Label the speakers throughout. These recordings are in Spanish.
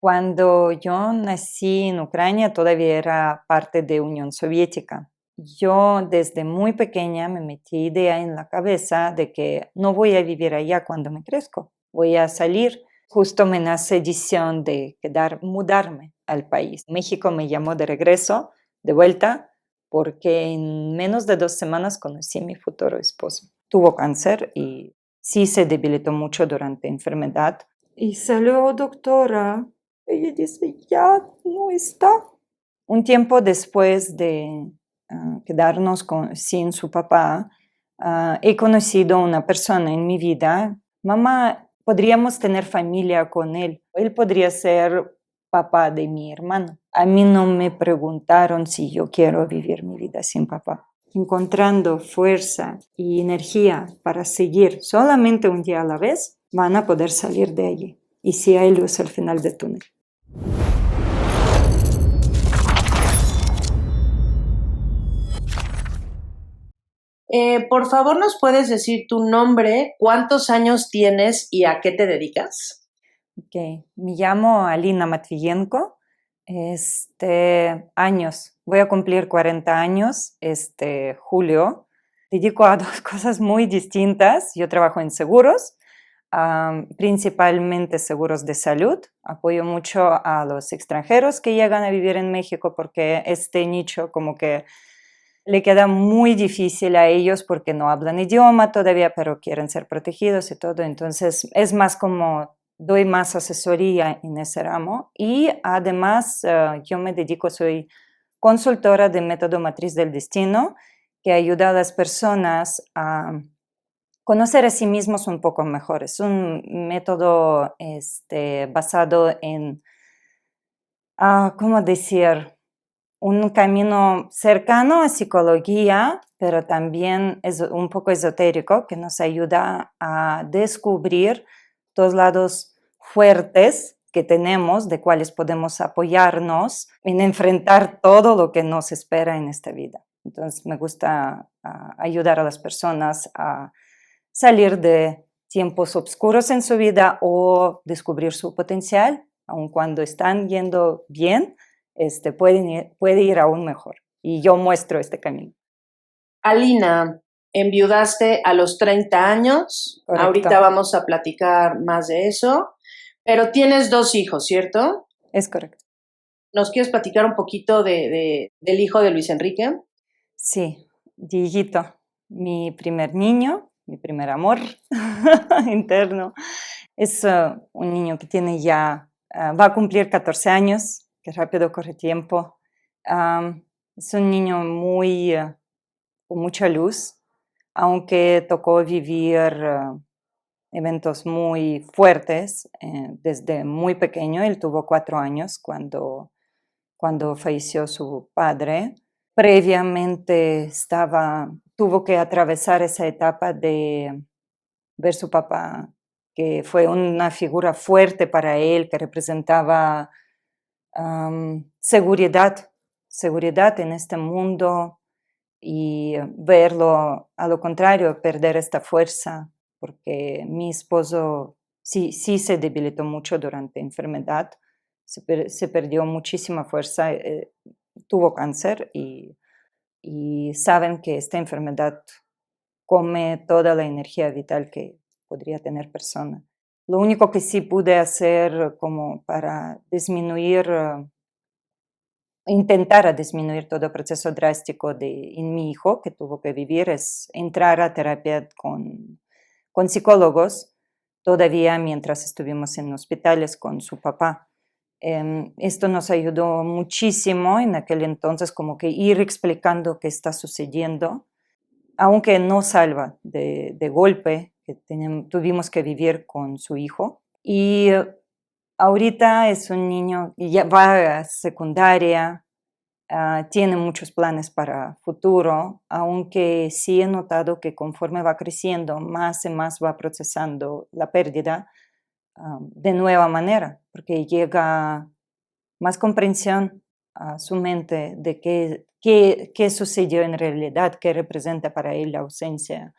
Speaker 1: Cuando yo nací en Ucrania, todavía era parte de Unión Soviética. Yo desde muy pequeña me metí idea en la cabeza de que no voy a vivir allá cuando me crezco, voy a salir. Justo me nace decisión de mudarme al país. México me llamó de regreso, de vuelta, porque en menos de 2 semanas conocí a mi futuro esposo. Tuvo cáncer y sí se debilitó mucho durante la enfermedad. Y salió doctora. Ella dice, ya no está. Un tiempo después de quedarnos sin su papá, he conocido una persona en mi vida. Mamá, podríamos tener familia con él. Él podría ser papá de mi hermano. A mí no me preguntaron si yo quiero vivir mi vida sin papá. Encontrando fuerza y energía para seguir solamente un día a la vez, van a poder salir de allí. Y sí hay luz al final del túnel.
Speaker 2: Por favor, ¿nos puedes decir tu nombre, cuántos años tienes y a qué te dedicas?
Speaker 1: Okay. Me llamo Alina Matviyenko. Años. Voy a cumplir 40 años julio. Dedico a dos cosas muy distintas. Yo trabajo en seguros, principalmente seguros de salud. Apoyo mucho a los extranjeros que llegan a vivir en México porque este nicho como que le queda muy difícil a ellos porque no hablan idioma todavía, pero quieren ser protegidos y todo. Entonces, es más como doy más asesoría en ese ramo. Y además, yo me dedico, soy consultora de método matriz del destino, que ayuda a las personas a conocer a sí mismos un poco mejor. Es un método basado en, ¿cómo decir? Un camino cercano a psicología, pero también es un poco esotérico, que nos ayuda a descubrir los lados fuertes que tenemos, de cuales podemos apoyarnos en enfrentar todo lo que nos espera en esta vida. Entonces me gusta ayudar a las personas a salir de tiempos oscuros en su vida o descubrir su potencial, aun cuando están yendo bien, puede ir aún mejor. Y yo muestro este camino.
Speaker 2: Alina, enviudaste a los 30 años.
Speaker 1: Correcto.
Speaker 2: Ahorita vamos a platicar más de eso. Pero tienes 2 hijos, ¿cierto?
Speaker 1: Es correcto.
Speaker 2: ¿Nos quieres platicar un poquito del hijo de Luis Enrique?
Speaker 1: Sí, Dieguito, mi primer niño, mi primer amor interno. Es un niño que tiene ya, va a cumplir 14 años, que rápido corre tiempo. Es un niño muy, con mucha luz, aunque tocó vivir eventos muy fuertes desde muy pequeño. Él tuvo 4 años cuando falleció su padre. Previamente tuvo que atravesar esa etapa de ver su papá, que fue una figura fuerte para él, que representaba seguridad en este mundo, y verlo a lo contrario, perder esta fuerza, porque mi esposo sí se debilitó mucho durante la enfermedad, se perdió muchísima fuerza, tuvo cáncer y saben que esta enfermedad come toda la energía vital que podría tener persona. Lo único que sí pude hacer como para intentar disminuir todo el proceso drástico en mi hijo que tuvo que vivir es entrar a terapia con psicólogos todavía mientras estuvimos en hospitales con su papá. Esto nos ayudó muchísimo en aquel entonces como que ir explicando qué está sucediendo, aunque no salva de golpe, que tuvimos que vivir con su hijo. Y ahorita es un niño que ya va a secundaria, tiene muchos planes para futuro, aunque sí he notado que conforme va creciendo, más y más va procesando la pérdida de nueva manera, porque llega más comprensión a su mente de qué sucedió en realidad, qué representa para él la ausencia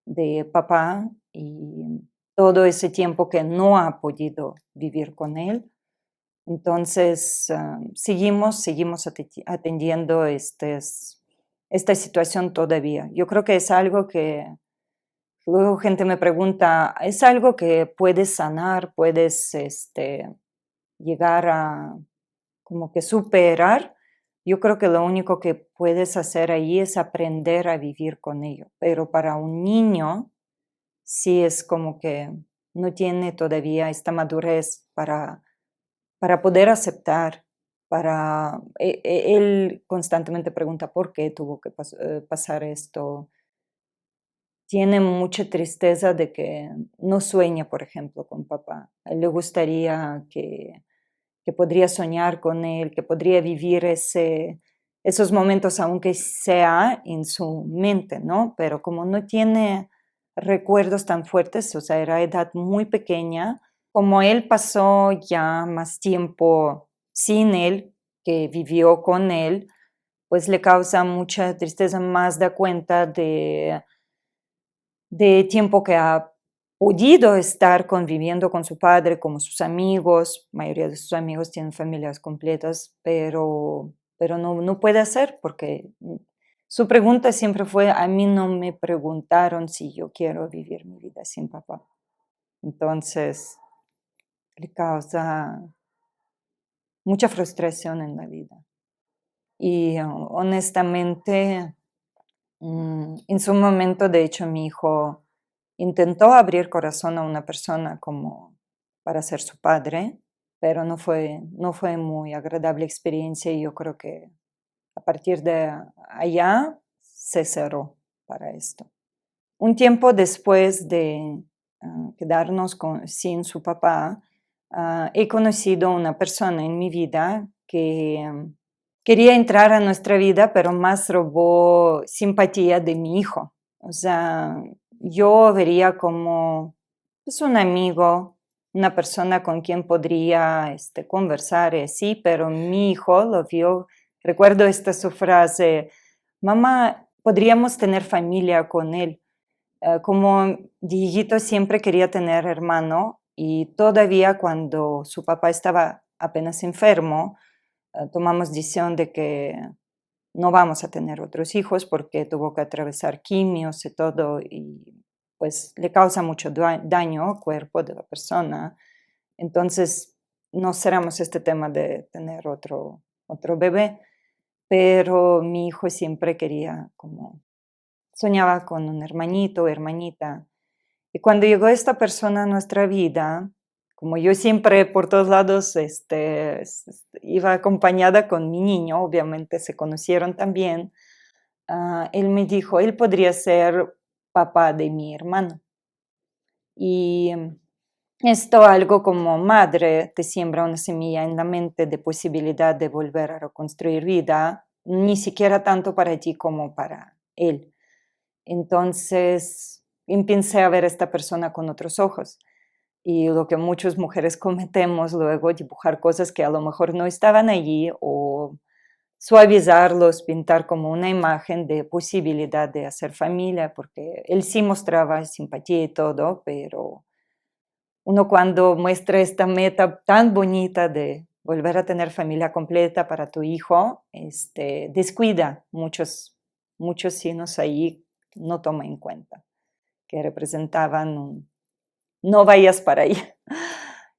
Speaker 1: de papá y todo ese tiempo que no ha podido vivir con él. Entonces, seguimos atendiendo esta situación todavía. Yo creo que es algo que luego gente me pregunta, ¿es algo que puedes sanar, puedes llegar a como que superar? Yo creo que lo único que puedes hacer ahí es aprender a vivir con ello. Pero para un niño, sí es como que no tiene todavía esta madurez para poder aceptar, él constantemente pregunta por qué tuvo que pasar esto. Tiene mucha tristeza de que no sueña, por ejemplo, con papá. A él le gustaría que podría soñar con él, que podría vivir esos momentos, aunque sea en su mente, ¿no? Pero como no tiene recuerdos tan fuertes, o sea, era edad muy pequeña, como él pasó ya más tiempo sin él, que vivió con él, pues le causa mucha tristeza, más da cuenta de tiempo que ha podido estar conviviendo con su padre, como sus amigos. La mayoría de sus amigos tienen familias completas, pero no puede hacer porque su pregunta siempre fue, a mí no me preguntaron si yo quiero vivir mi vida sin papá. Entonces, le causa mucha frustración en la vida. Y honestamente, en su momento, de hecho, mi hijo intentó abrir corazón a una persona como para ser su padre, pero no fue muy agradable experiencia y yo creo que a partir de allá se cerró para esto. Un tiempo después de quedarnos sin su papá, he conocido una persona en mi vida que quería entrar a nuestra vida, pero más robó simpatía de mi hijo. O sea, yo vería como pues, un amigo, una persona con quien podría conversar y así, pero mi hijo lo vio. Recuerdo su frase, mamá, podríamos tener familia con él. Como Dieguito siempre quería tener hermano y todavía cuando su papá estaba apenas enfermo, tomamos decisión de que no vamos a tener otros hijos porque tuvo que atravesar quimios y todo y pues le causa mucho daño al cuerpo de la persona. Entonces no cerramos este tema de tener otro bebé, pero mi hijo siempre quería como soñaba con un hermanito o hermanita. Y cuando llegó esta persona a nuestra vida, como yo siempre por todos lados iba acompañada con mi niño, obviamente se conocieron también, él me dijo, él podría ser papá de mi hermano. Y esto algo como madre te siembra una semilla en la mente de posibilidad de volver a reconstruir vida, ni siquiera tanto para ti como para él. Entonces empecé a ver a esta persona con otros ojos. Y lo que muchas mujeres cometemos luego, dibujar cosas que a lo mejor no estaban allí o suavizarlos, pintar como una imagen de posibilidad de hacer familia, porque él sí mostraba simpatía y todo, pero uno cuando muestra esta meta tan bonita de volver a tener familia completa para tu hijo, descuida muchos signos ahí, no toma en cuenta, que representaban no vayas para ahí.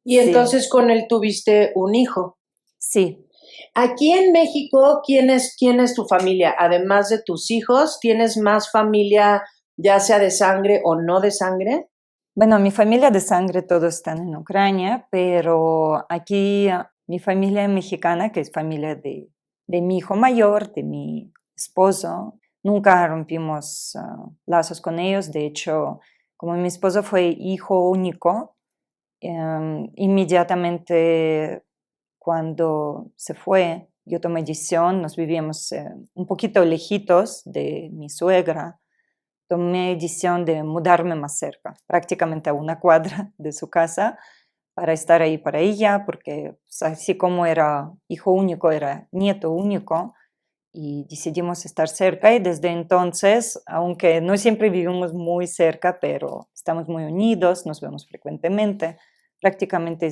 Speaker 2: Y entonces con él tuviste un hijo.
Speaker 1: Sí.
Speaker 2: Aquí en México, ¿quién es tu familia? Además de tus hijos, ¿tienes más familia, ya sea de sangre o no de sangre?
Speaker 1: Bueno, mi familia de sangre todos están en Ucrania, pero aquí mi familia mexicana, que es familia de mi hijo mayor, de mi esposo, nunca rompimos lazos con ellos. De hecho, como mi esposo fue hijo único, inmediatamente cuando se fue, yo tomé decisión, nos vivíamos un poquito lejitos de mi suegra, tomé decisión de mudarme más cerca, prácticamente a una cuadra de su casa, para estar ahí para ella, porque pues, así como era hijo único, era nieto único, y decidimos estar cerca y desde entonces, aunque no siempre vivimos muy cerca, pero estamos muy unidos, nos vemos frecuentemente, prácticamente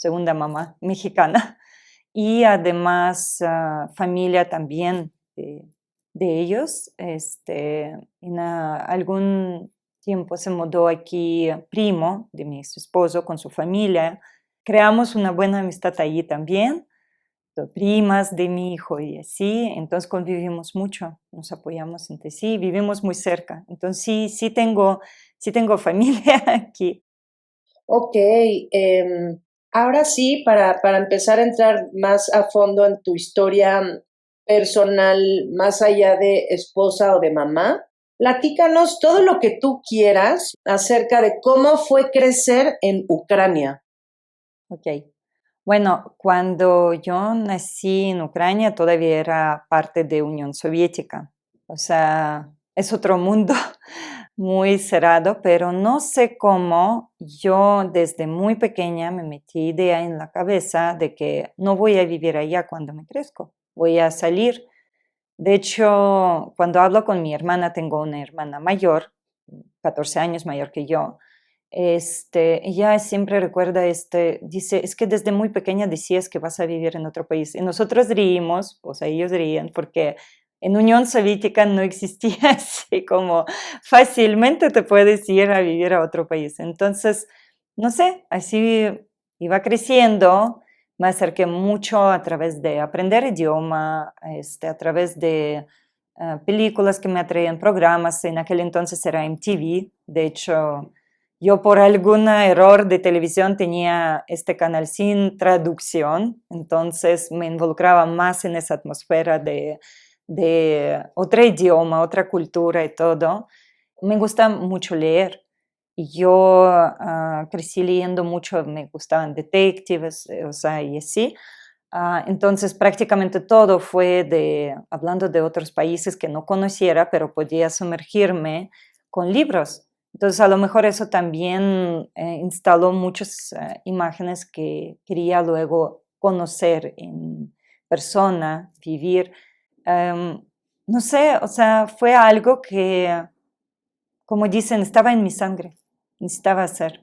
Speaker 1: segunda mamá mexicana. Y además familia también de ellos. En algún tiempo se mudó aquí primo de mi ex esposo con su familia. Creamos una buena amistad allí también, primas de mi hijo y así. Entonces convivimos mucho, nos apoyamos entre sí, vivimos muy cerca. Entonces sí tengo familia aquí.
Speaker 2: Ok, ahora sí, para empezar a entrar más a fondo en tu historia personal, más allá de esposa o de mamá, platícanos todo lo que tú quieras acerca de cómo fue crecer en Ucrania.
Speaker 1: Ok. Bueno, cuando yo nací en Ucrania todavía era parte de Unión Soviética. O sea, es otro mundo muy cerrado, pero no sé cómo yo desde muy pequeña me metí idea en la cabeza de que no voy a vivir allá cuando me crezco, voy a salir. De hecho, cuando hablo con mi hermana, tengo una hermana mayor, 14 años mayor que yo. Ella siempre recuerda, dice, es que desde muy pequeña decías que vas a vivir en otro país. Y nosotros reímos, o sea, ellos reían, porque en Unión Soviética no existía así como fácilmente te puedes ir a vivir a otro país. Entonces, no sé, así iba creciendo, me acerqué mucho a través de aprender idioma, a través de películas que me atraían, programas. En aquel entonces era MTV. De hecho, yo por algún error de televisión tenía este canal sin traducción, entonces me involucraba más en esa atmósfera de otro idioma, otra cultura y todo. Me gusta mucho leer. Y yo crecí leyendo mucho, me gustaban detectives, o sea, y así. Entonces, prácticamente todo fue hablando de otros países que no conociera, pero podía sumergirme con libros. Entonces, a lo mejor eso también instaló muchas imágenes que quería luego conocer en persona, vivir. Em, no sé, o sea, fue algo que, como dicen, estaba en mi sangre, necesitaba hacer.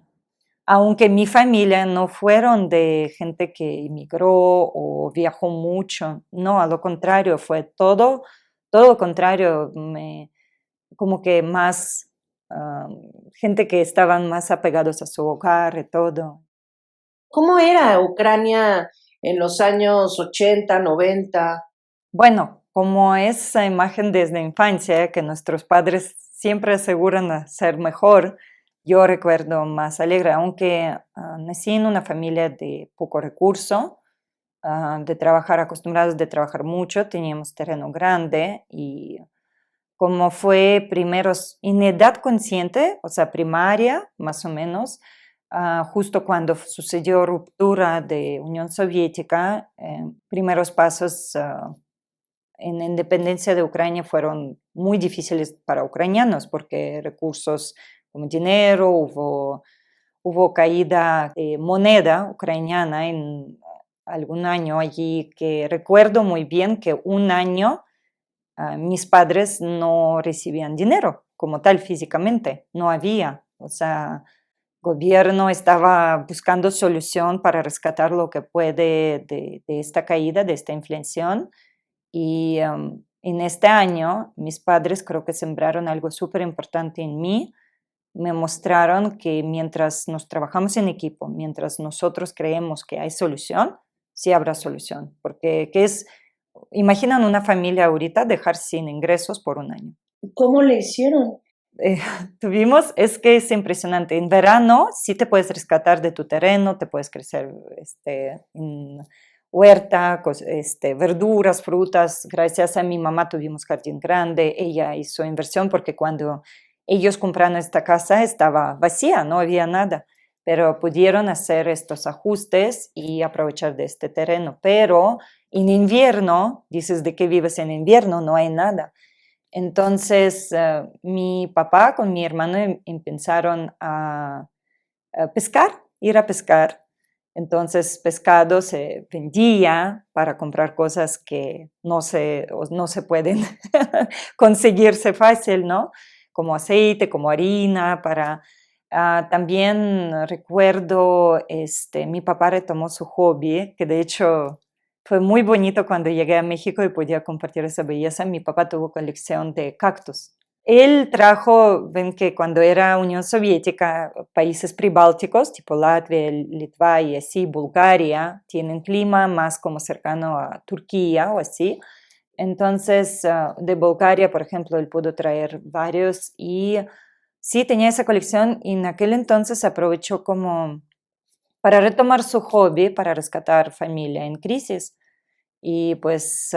Speaker 1: Aunque mi familia no fueron de gente que emigró o viajó mucho, no, a lo contrario, fue todo lo contrario, como que más gente que estaban más apegados a su hogar y todo.
Speaker 2: ¿Cómo era Ucrania en los años 80, 90?
Speaker 1: Bueno, como esa imagen desde infancia que nuestros padres siempre aseguran a ser mejor, yo recuerdo más alegre, aunque nací en una familia de poco recurso, de trabajar, acostumbrados de trabajar mucho, teníamos terreno grande y como fue primeros en edad consciente, o sea, primaria, más o menos, justo cuando sucedió ruptura de Unión Soviética, primeros pasos en la independencia de Ucrania fueron muy difíciles para ucranianos porque recursos como dinero, hubo caída de moneda ucraniana en algún año allí que recuerdo muy bien que un año mis padres no recibían dinero como tal físicamente, no había, o sea, gobierno estaba buscando solución para rescatar lo que puede de esta caída, de esta inflación. Y en este año mis padres creo que sembraron algo súper importante en mí. Me mostraron que mientras nos trabajamos en equipo, mientras nosotros creemos que hay solución, sí habrá solución. Porque imaginan una familia ahorita dejar sin ingresos por un año.
Speaker 2: ¿Cómo le hicieron?
Speaker 1: Eh, es que es impresionante. En verano sí te puedes rescatar de tu terreno, te puedes crecer en huerta, verduras, frutas. Gracias a mi mamá tuvimos jardín grande, ella hizo inversión porque cuando ellos compraron esta casa estaba vacía, no había nada, pero pudieron hacer estos ajustes y aprovechar de este terreno. Pero en invierno, dices, ¿de qué vives en invierno? No hay nada. Entonces, mi papá con mi hermano empezaron a pescar, ir a pescar. Entonces, pescado se vendía para comprar cosas que no se pueden conseguirse fácil, ¿no? Como aceite, como harina, También recuerdo, mi papá retomó su hobby, que de hecho fue muy bonito cuando llegué a México y podía compartir esa belleza. Mi papá tuvo colección de cactus. Él trajo, ven que cuando era Unión Soviética, países pribálticos, tipo Latvia, Litva y así, Bulgaria, tienen clima más como cercano a Turquía o así. Entonces, de Bulgaria, por ejemplo, él pudo traer varios y sí tenía esa colección y en aquel entonces aprovechó como para retomar su hobby, para rescatar familia en crisis. Y pues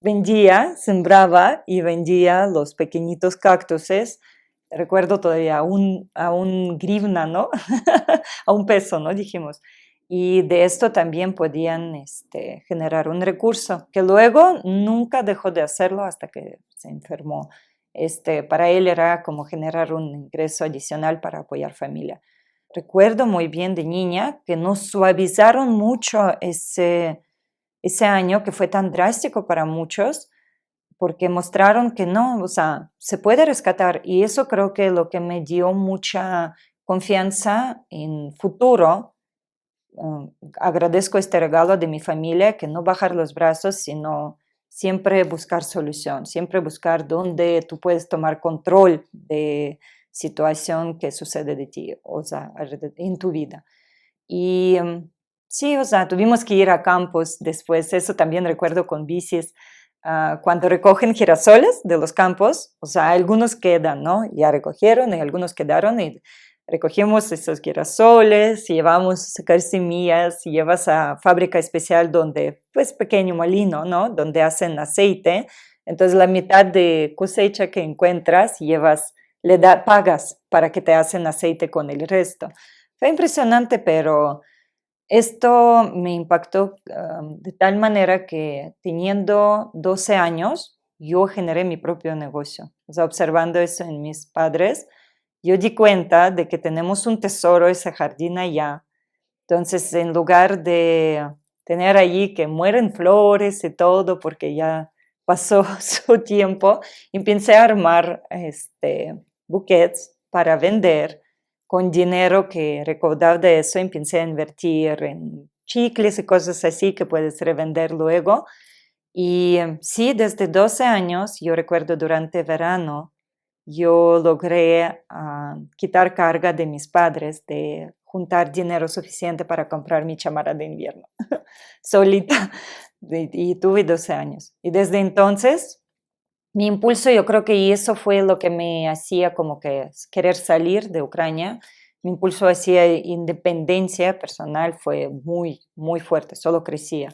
Speaker 1: vendía, sembraba y vendía los pequeñitos cactuses. Recuerdo todavía a un grivna, ¿no? A un peso, ¿no? Dijimos. Y de esto también podían generar un recurso, que luego nunca dejó de hacerlo hasta que se enfermó. Para él era como generar un ingreso adicional para apoyar familia. Recuerdo muy bien de niña que nos suavizaron mucho ese año que fue tan drástico para muchos, porque mostraron que no, o sea, se puede rescatar y eso creo que lo que me dio mucha confianza en futuro. Agradezco este regalo de mi familia, que no bajar los brazos, sino siempre buscar solución, siempre buscar dónde tú puedes tomar control de situación que sucede de ti, o sea, en tu vida. Y sí, o sea, tuvimos que ir a campos después, eso también recuerdo con bicis, cuando recogen girasoles de los campos, o sea, algunos quedan, ¿no? Ya recogieron y algunos quedaron y recogimos esos girasoles, llevamos a sacar semillas y llevas a fábrica especial donde, pues pequeño molino, ¿no? Donde hacen aceite. Entonces la mitad de cosecha que encuentras llevas, pagas para que te hacen aceite con el resto. Fue impresionante, pero esto me impactó de tal manera que teniendo 12 años, yo generé mi propio negocio. O sea, observando eso en mis padres, yo di cuenta de que tenemos un tesoro, ese jardín allá. Entonces, en lugar de tener allí que mueren flores y todo, porque ya pasó su tiempo, empecé a armar buquets para vender con dinero que recaudaba de eso, empecé a invertir en chicles y cosas así que puedes revender luego. Y sí, desde 12 años, yo recuerdo durante verano, yo logré quitar carga de mis padres, de juntar dinero suficiente para comprar mi chamarra de invierno, solita, y tuve 12 años. Y desde entonces, mi impulso, yo creo que eso fue lo que me hacía como que querer salir de Ucrania. Mi impulso hacia independencia personal fue muy, muy fuerte, solo crecía.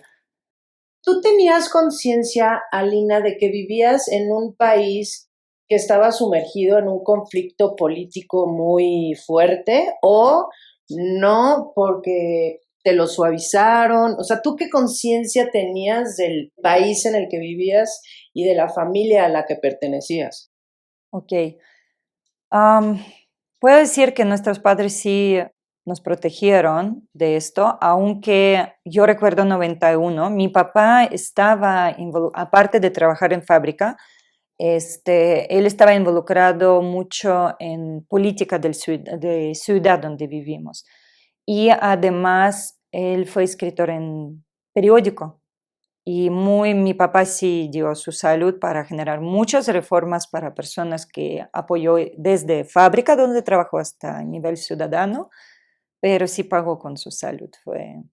Speaker 2: ¿Tú tenías conciencia, Alina, de que vivías en un país que estaba sumergido en un conflicto político muy fuerte o no porque te lo suavizaron? O sea, ¿tú qué conciencia tenías del país en el que vivías y de la familia a la que pertenecías?
Speaker 1: Ok. Am, Puedo decir que nuestros padres sí nos protegieron de esto, aunque yo recuerdo 91, mi papá estaba, aparte de trabajar en fábrica, él estaba involucrado mucho en política de ciudad donde vivimos. Y además, él fue escritor en periódico. Y mi papá sí dio su salud para generar muchas reformas para personas que apoyó desde fábrica donde trabajó hasta nivel ciudadano, pero sí pagó con su salud. Fue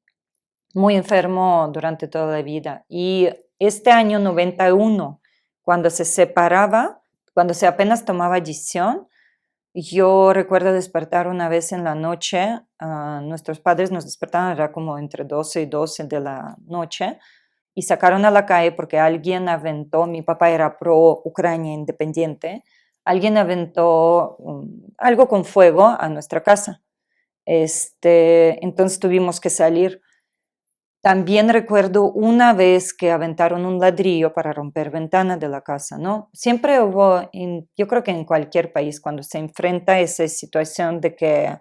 Speaker 1: muy enfermo durante toda la vida. Y este año 91, cuando se separaba, cuando se apenas tomaba decisión, yo recuerdo despertar una vez en la noche, nuestros padres nos despertaron, era como entre 12 y 12 de la noche, y sacaron a la calle porque alguien aventó, mi papá era pro Ucrania independiente, alguien aventó algo con fuego a nuestra casa. Entonces tuvimos que salir. También recuerdo una vez que aventaron un ladrillo para romper ventanas de la casa, ¿no? Siempre hubo, yo creo que en cualquier país, cuando se enfrenta a esa situación de que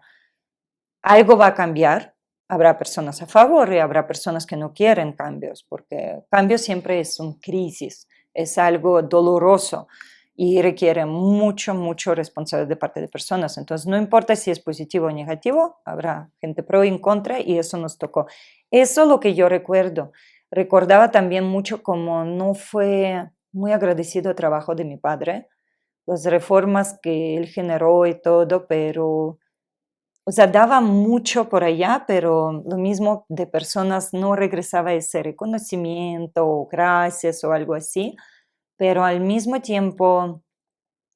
Speaker 1: algo va a cambiar, habrá personas a favor y habrá personas que no quieren cambios, porque cambio siempre es una crisis, es algo doloroso. y requiere mucho responsabilidad de parte de personas. Entonces, no importa si es positivo o negativo, habrá gente pro y en contra y eso nos tocó. Eso es lo que yo recuerdo. Recordaba también mucho como no fue muy agradecido el trabajo de mi padre, las reformas que él generó y todo, pero, o sea, daba mucho por allá, pero lo mismo de personas no regresaba ese reconocimiento o gracias o algo así, pero al mismo tiempo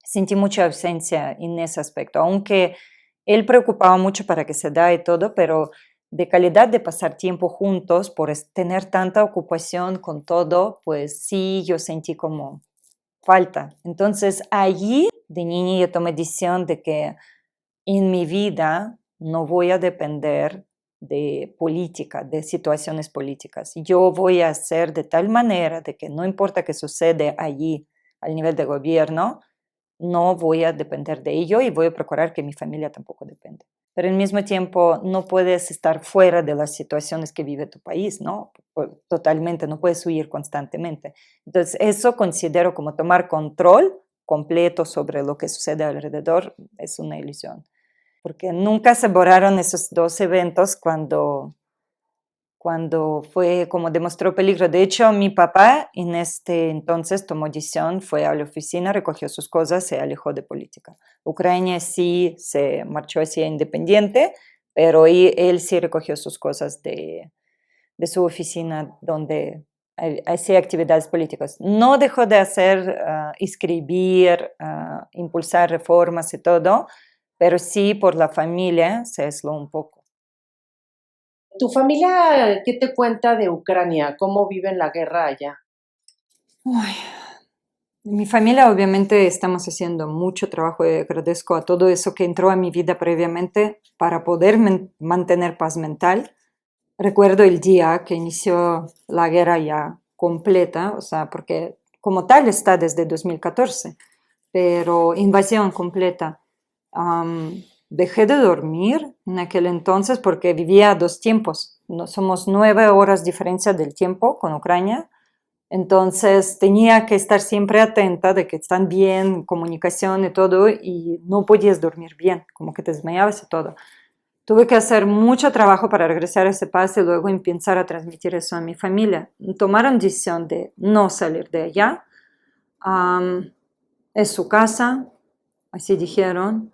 Speaker 1: sentí mucha ausencia en ese aspecto, aunque él preocupaba mucho para que se da y todo, pero de calidad de pasar tiempo juntos por tener tanta ocupación con todo, pues sí, yo sentí como falta. Entonces allí de niña yo tomé decisión de que en mi vida no voy a depender de política, de situaciones políticas. Yo voy a hacer de tal manera de que no importa qué sucede allí al nivel de gobierno, no voy a depender de ello y voy a procurar que mi familia tampoco dependa. Pero al mismo tiempo no puedes estar fuera de las situaciones que vive tu país, ¿no? Totalmente, no puedes huir constantemente. Entonces, eso considero como tomar control completo sobre lo que sucede alrededor es una ilusión, porque nunca se borraron esos dos eventos cuando fue como demostró peligro. De hecho, mi papá en este entonces tomó decisión, fue a la oficina, recogió sus cosas, se alejó de política. Ucrania sí se marchó hacia independiente, pero él sí recogió sus cosas de su oficina donde hacía actividades políticas. No dejó de hacer, escribir, impulsar reformas y todo, pero sí por la familia se aisló un poco.
Speaker 2: ¿Tu familia qué te cuenta de Ucrania? ¿Cómo viven la guerra allá?
Speaker 1: Uy, mi familia obviamente estamos haciendo mucho trabajo y agradezco a todo eso que entró a mi vida previamente para poder mantener paz mental. Recuerdo el día que inició la guerra ya completa, o sea, porque como tal está desde 2014, pero invasión completa. Dejé de dormir en aquel entonces porque vivía a dos tiempos. No, somos 9 horas diferencia del tiempo con Ucrania. Entonces tenía que estar siempre atenta de que están bien, comunicación y todo, y no podías dormir bien, como que te desmayabas y todo. Tuve que hacer mucho trabajo para regresar a ese paz y luego empezar a transmitir eso a mi familia. Tomaron decisión de no salir de allá. Es su casa, así dijeron.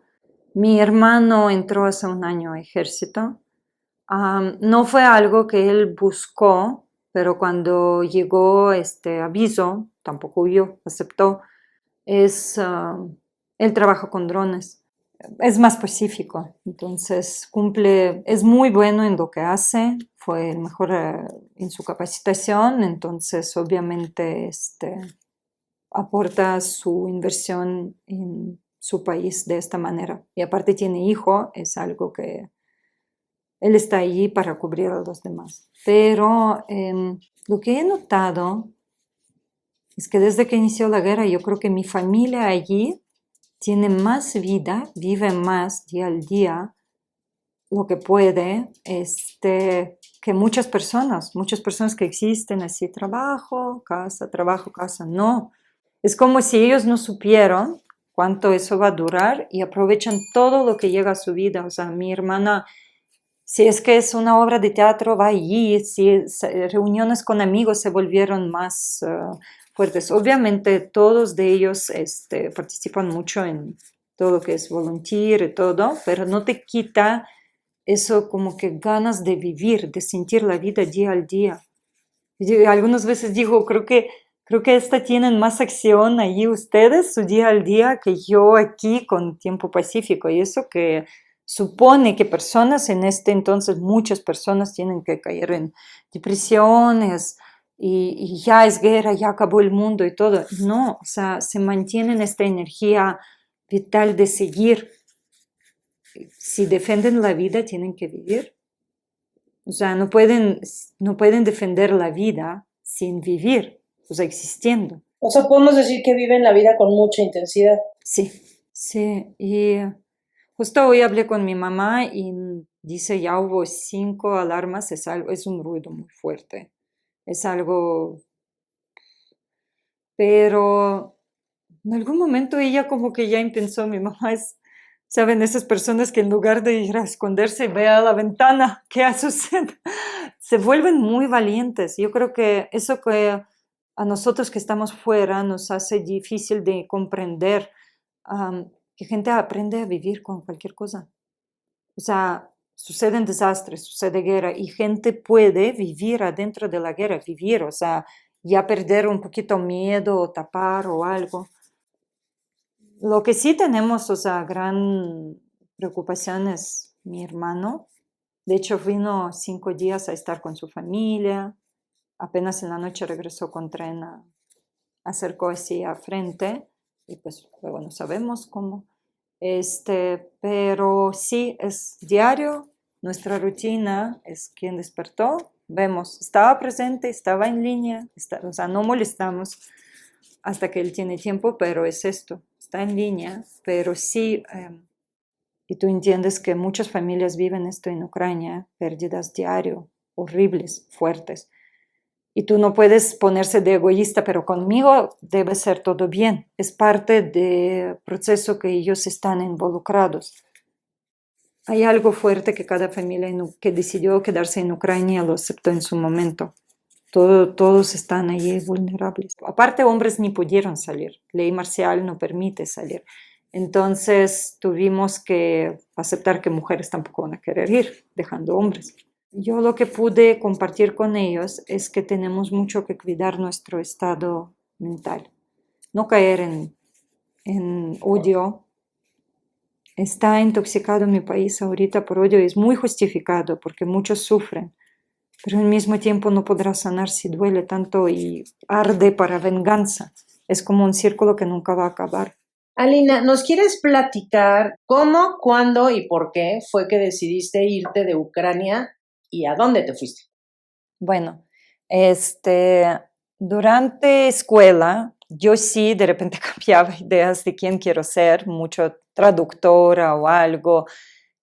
Speaker 1: Mi hermano entró hace un año a ejército. No fue algo que él buscó, pero cuando llegó este aviso, tampoco huyó, aceptó. Él trabaja con drones. Es más pacífico, entonces es muy bueno en lo que hace, fue el mejor en su capacitación, entonces obviamente aporta su inversión en su país de esta manera. Y aparte tiene hijo, es algo que él está allí para cubrir a los demás. Pero lo que he notado es que desde que inició la guerra, yo creo que mi familia allí tiene más vida, vive más día al día, lo que puede, que muchas personas que existen así, trabajo, casa, no. Es como si ellos no supieron cuánto eso va a durar y aprovechan todo lo que llega a su vida. O sea, mi hermana, si es que es una obra de teatro, va allí, si reuniones con amigos se volvieron más fuertes. Obviamente todos de ellos participan mucho en todo lo que es volunteer y todo, pero no te quita eso como que ganas de vivir, de sentir la vida día al día. Yo algunas veces digo, creo que tienen más acción allí ustedes, su día al día, que yo aquí con tiempo pacífico. Y eso que supone que personas en este entonces, muchas personas tienen que caer en depresiones y ya es guerra, ya acabó el mundo y todo. No, o sea, se mantienen esta energía vital de seguir. Si defienden la vida, tienen que vivir. O sea, no pueden defender la vida sin vivir, o sea, existiendo.
Speaker 2: O sea, podemos decir que viven la vida con mucha intensidad.
Speaker 1: Sí, sí. Y justo hoy hablé con mi mamá y dice ya hubo 5 alarmas, es un ruido muy fuerte. Es algo, pero En algún momento ella como que ya pensó, mi mamá es, ¿saben? Esas personas que en lugar de ir a esconderse, ve a la ventana, ¿qué sucede? Se vuelven muy valientes. Yo creo que eso que a nosotros que estamos fuera nos hace difícil de comprender que gente aprende a vivir con cualquier cosa. O sea, suceden desastres, sucede guerra y gente puede vivir adentro de la guerra, vivir, o sea, ya perder un poquito miedo o tapar o algo. Lo que sí tenemos, o sea, gran preocupación es mi hermano. De hecho, vino 5 días a estar con su familia. Apenas en la noche regresó con tren, acercó hacia frente y pues luego no sabemos cómo. Pero sí, es diario. Nuestra rutina es quien despertó. Vemos, estaba presente, estaba en línea, o sea, no molestamos hasta que él tiene tiempo, pero es esto, está en línea, pero sí, y tú entiendes que muchas familias viven esto en Ucrania, pérdidas diario, horribles, fuertes. Y tú no puedes ponerse de egoísta, pero conmigo debe ser todo bien. Es parte del proceso que ellos están involucrados. Hay algo fuerte que cada familia que decidió quedarse en Ucrania lo aceptó en su momento. Todos están allí vulnerables. Aparte, hombres ni pudieron salir. Ley marcial no permite salir. Entonces tuvimos que aceptar que mujeres tampoco van a querer ir, dejando hombres. Yo lo que pude compartir con ellos es que tenemos mucho que cuidar nuestro estado mental. No caer en odio. Está intoxicado mi país ahorita por odio. Es muy justificado porque muchos sufren. Pero al mismo tiempo no podrá sanar si duele tanto y arde para venganza. Es como un círculo que nunca va a acabar.
Speaker 2: Alina, ¿nos quieres platicar cómo, cuándo y por qué fue que decidiste irte de Ucrania y a dónde te fuiste?
Speaker 1: Bueno, durante escuela, yo sí de repente cambiaba ideas de quién quiero ser, mucho traductora o algo.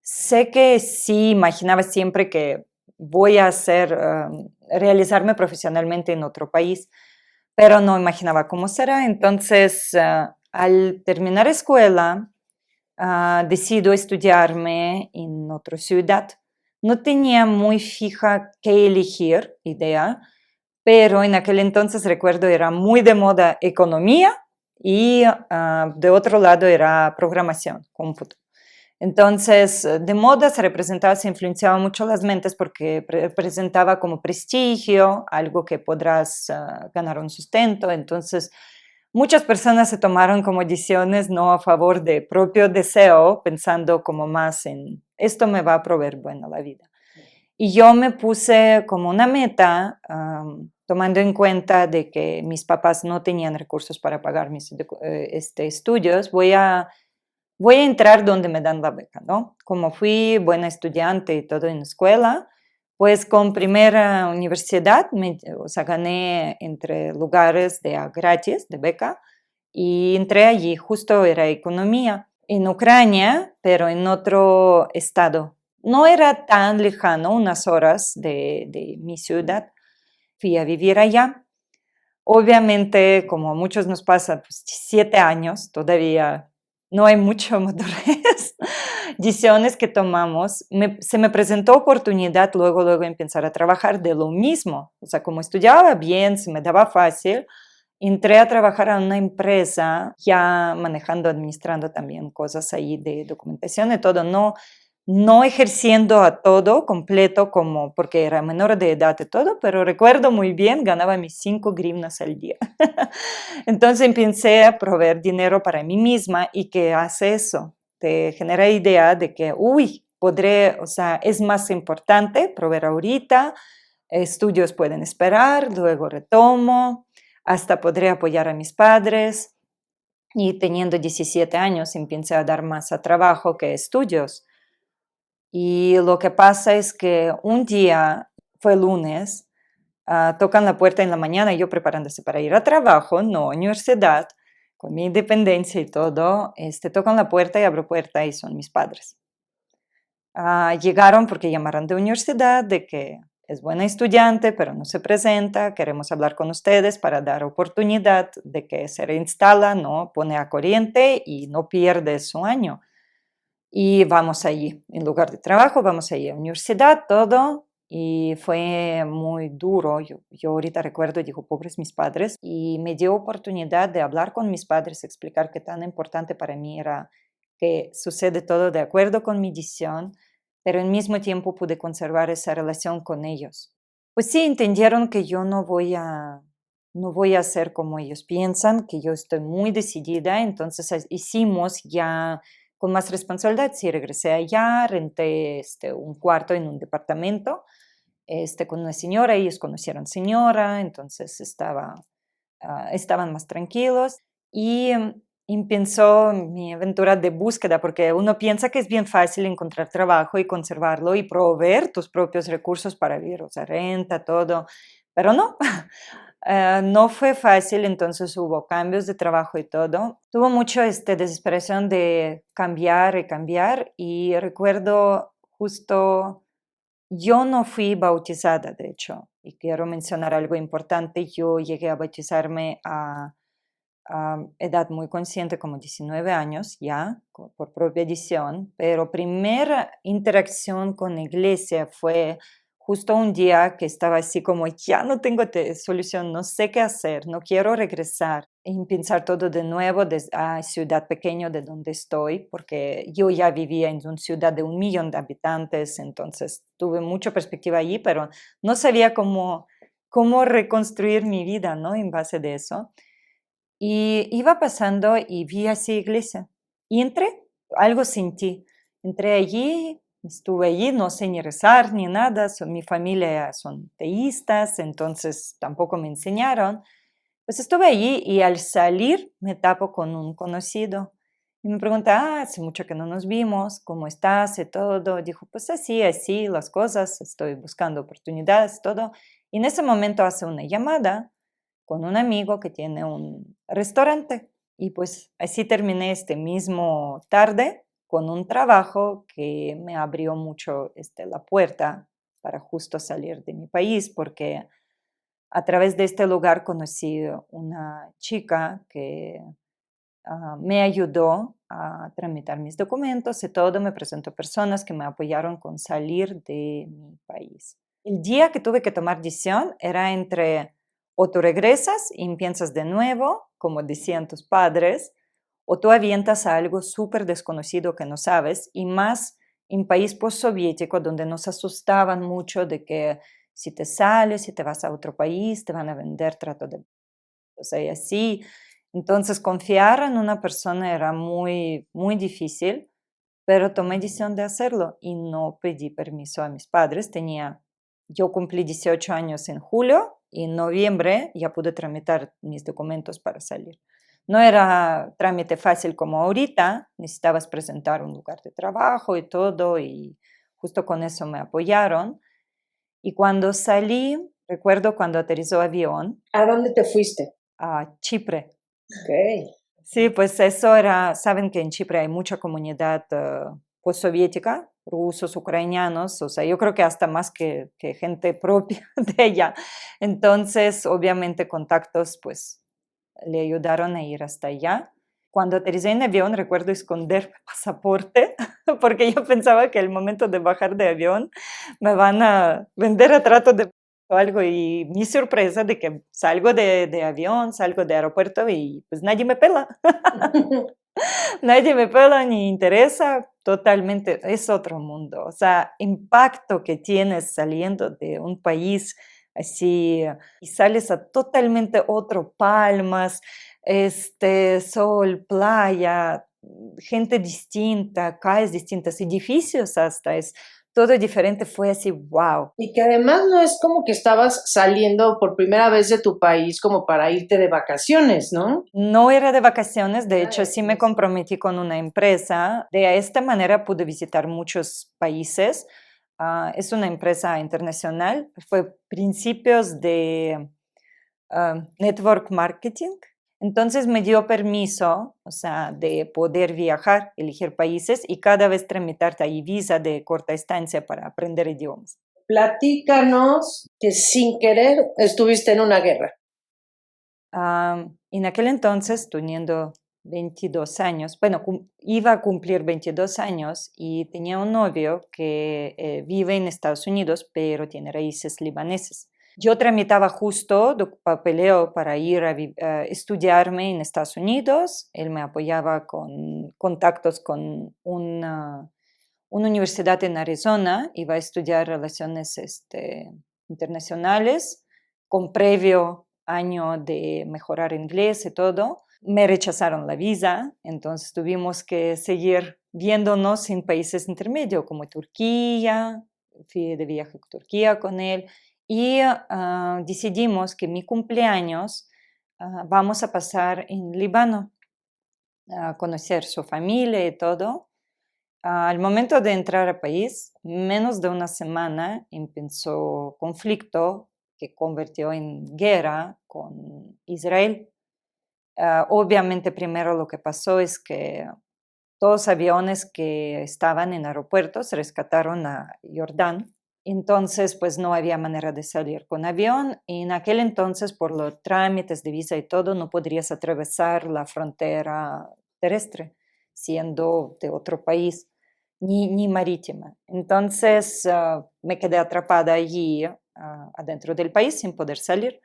Speaker 1: Sé que sí imaginaba siempre que voy a realizarme profesionalmente en otro país, pero no imaginaba cómo será. Entonces, al terminar escuela, decido estudiarme en otra ciudad. No tenía muy fija qué elegir, idea, pero en aquel entonces recuerdo era muy de moda economía y de otro lado era programación, cómputo. Entonces, de moda se influenciaba mucho las mentes porque representaba como prestigio, algo que podrás ganar un sustento. Entonces, muchas personas se tomaron como decisiones no a favor de propio deseo, pensando como más en esto me va a proveer buena la vida. Y yo me puse como una meta, tomando en cuenta de que mis papás no tenían recursos para pagar mis estudios, voy a entrar donde me dan la beca, ¿no? Como fui buena estudiante y todo en la escuela, pues con primera universidad, o sea, gané entre lugares gratis, de beca, y entré allí, justo era economía, en Ucrania, pero en otro estado. No era tan lejano, unas horas de mi ciudad. Fui a vivir allá. Obviamente, como a muchos nos pasa, pues 7 años, todavía no hay mucho madurez, decisiones que tomamos. Se me presentó oportunidad luego empezar a trabajar de lo mismo. O sea, como estudiaba bien, se me daba fácil, entré a trabajar a una empresa ya manejando, administrando también cosas ahí de documentación y todo, no ejerciendo a todo completo como porque era menor de edad y todo, pero recuerdo muy bien, ganaba mis 5 grivnas al día. Entonces empecé a proveer dinero para mí misma y ¿qué hace eso? Te genera idea de que, podré, o sea, es más importante proveer ahorita, estudios pueden esperar, luego retomo, hasta podré apoyar a mis padres. Y teniendo 17 años empecé a dar más a trabajo que estudios. Y lo que pasa es que un día, fue lunes, tocan la puerta en la mañana, yo preparándose para ir a trabajo, no a universidad, con mi independencia y todo, tocan la puerta y abro puerta y son mis padres. Llegaron porque llamaron de universidad de que es buena estudiante, pero no se presenta, queremos hablar con ustedes para dar oportunidad de que se reinstala, ¿no? Pone a corriente y no pierde su año. Y vamos allí, en lugar de trabajo, vamos allí a la universidad, todo. Y fue muy duro. Yo ahorita recuerdo, digo, pobres mis padres. Y me dio oportunidad de hablar con mis padres, explicar qué tan importante para mí era que sucede todo de acuerdo con mi decisión, pero al mismo tiempo pude conservar esa relación con ellos. Pues sí, entendieron que yo no voy a hacer como ellos piensan, que yo estoy muy decidida. Entonces hicimos ya con más responsabilidad. Sí, regresé allá, renté un cuarto en un departamento con una señora. Ellos conocieron señora, entonces estaban más tranquilos. Y empezó mi aventura de búsqueda, porque uno piensa que es bien fácil encontrar trabajo y conservarlo y proveer tus propios recursos para vivir, o sea, renta, todo, pero no. No fue fácil, entonces hubo cambios de trabajo y todo. Tuvo mucho desesperación de cambiar y cambiar, y recuerdo justo, yo no fui bautizada, de hecho, y quiero mencionar algo importante. Yo llegué a bautizarme a edad muy consciente, como 19 años ya, por propia decisión, pero primera interacción con la iglesia fue justo un día que estaba así como, ya no tengo solución, no sé qué hacer, no quiero regresar y pensar todo de nuevo desde a ciudad pequeña de donde estoy, porque yo ya vivía en una ciudad de 1 millón de habitantes. Entonces tuve mucha perspectiva allí, pero no sabía cómo reconstruir mi vida, ¿no? En base de eso. Y iba pasando y vi así iglesia. Y entré, algo sentí. Entré allí, estuve allí, no sé ni rezar ni nada. Mi familia son teístas, entonces tampoco me enseñaron. Pues estuve allí y al salir me tapo con un conocido. Y me pregunta, hace mucho que no nos vimos, ¿cómo estás? Y todo. Dijo, pues así, así las cosas, estoy buscando oportunidades, todo. Y en ese momento hace una llamada con un amigo que tiene un restaurante. Y pues así terminé este mismo tarde con un trabajo que me abrió mucho la puerta para justo salir de mi país, porque a través de este lugar conocí una chica que me ayudó a tramitar mis documentos y todo. Me presentó personas que me apoyaron con salir de mi país. El día que tuve que tomar decisión era entre o tú regresas y empiezas de nuevo, como decían tus padres, o tú avientas a algo súper desconocido que no sabes, y más en país postsoviético donde nos asustaban mucho de que si te sales, si te vas a otro país, te van a vender trato de... O sea, y así. Entonces, confiar en una persona era muy, muy difícil, pero tomé decisión de hacerlo y no pedí permiso a mis padres. Yo cumplí 18 años en julio y en noviembre ya pude tramitar mis documentos para salir. No era trámite fácil como ahorita, necesitabas presentar un lugar de trabajo y todo, y justo con eso me apoyaron. Y cuando salí, recuerdo cuando aterrizó avión
Speaker 2: ¿A dónde te fuiste?
Speaker 1: a Chipre.
Speaker 2: Ok.
Speaker 1: Sí, pues eso era, saben que en Chipre hay mucha comunidad postsoviética, rusos, ucranianos, o sea, yo creo que hasta más que gente propia de ella. Entonces, obviamente, contactos, pues, le ayudaron a ir hasta allá. Cuando aterricé en avión, recuerdo esconder mi pasaporte, porque yo pensaba que al momento de bajar de avión me van a vender a trato de o algo, y mi sorpresa de que salgo de avión, salgo de aeropuerto y pues nadie me pela. Nadie me pela ni interesa, totalmente, es otro mundo. O sea, impacto que tienes saliendo de un país así y sales a totalmente otro, palmas, sol, playa, gente distinta, calles distintas, edificios hasta, es todo diferente. Fue así, wow.
Speaker 2: Y que además no es como que estabas saliendo por primera vez de tu país como para irte de vacaciones, ¿no?
Speaker 1: No era de vacaciones, de hecho sí me
Speaker 2: Eso.
Speaker 1: comprometí con una empresa. De esta manera pude visitar muchos países. Es una empresa internacional. Fue principios de network marketing. Entonces me dio permiso, o sea, de poder viajar, elegir países y cada vez tramitarte ahí visa de corta estancia para aprender idiomas.
Speaker 2: platícanos que sin querer estuviste en una guerra.
Speaker 1: En aquel entonces, teniendo 22 años, bueno, iba a cumplir 22 años y tenía un novio que vive en Estados Unidos, pero tiene raíces libaneses. Yo tramitaba justo papeleo para ir a estudiarme en Estados Unidos. Él me apoyaba con contactos con una universidad en Arizona. Iba a estudiar relaciones internacionales con previo año de mejorar inglés y todo. Me rechazaron la visa, entonces tuvimos que seguir viéndonos en países intermedios como Turquía. Fui de viaje a Turquía con él y decidimos que mi cumpleaños vamos a pasar en Líbano, a conocer su familia y todo. Al momento de entrar al país, menos de una semana empezó conflicto que convirtió en guerra con Israel. Obviamente, primero lo que pasó es que todos los aviones que estaban en aeropuertos rescataron a Jordán. Entonces, pues no había manera de salir con avión. Y en aquel entonces, por los trámites de visa y todo, no podrías atravesar la frontera terrestre, siendo de otro país, ni marítima. Entonces, me quedé atrapada allí, adentro del país, sin poder salir.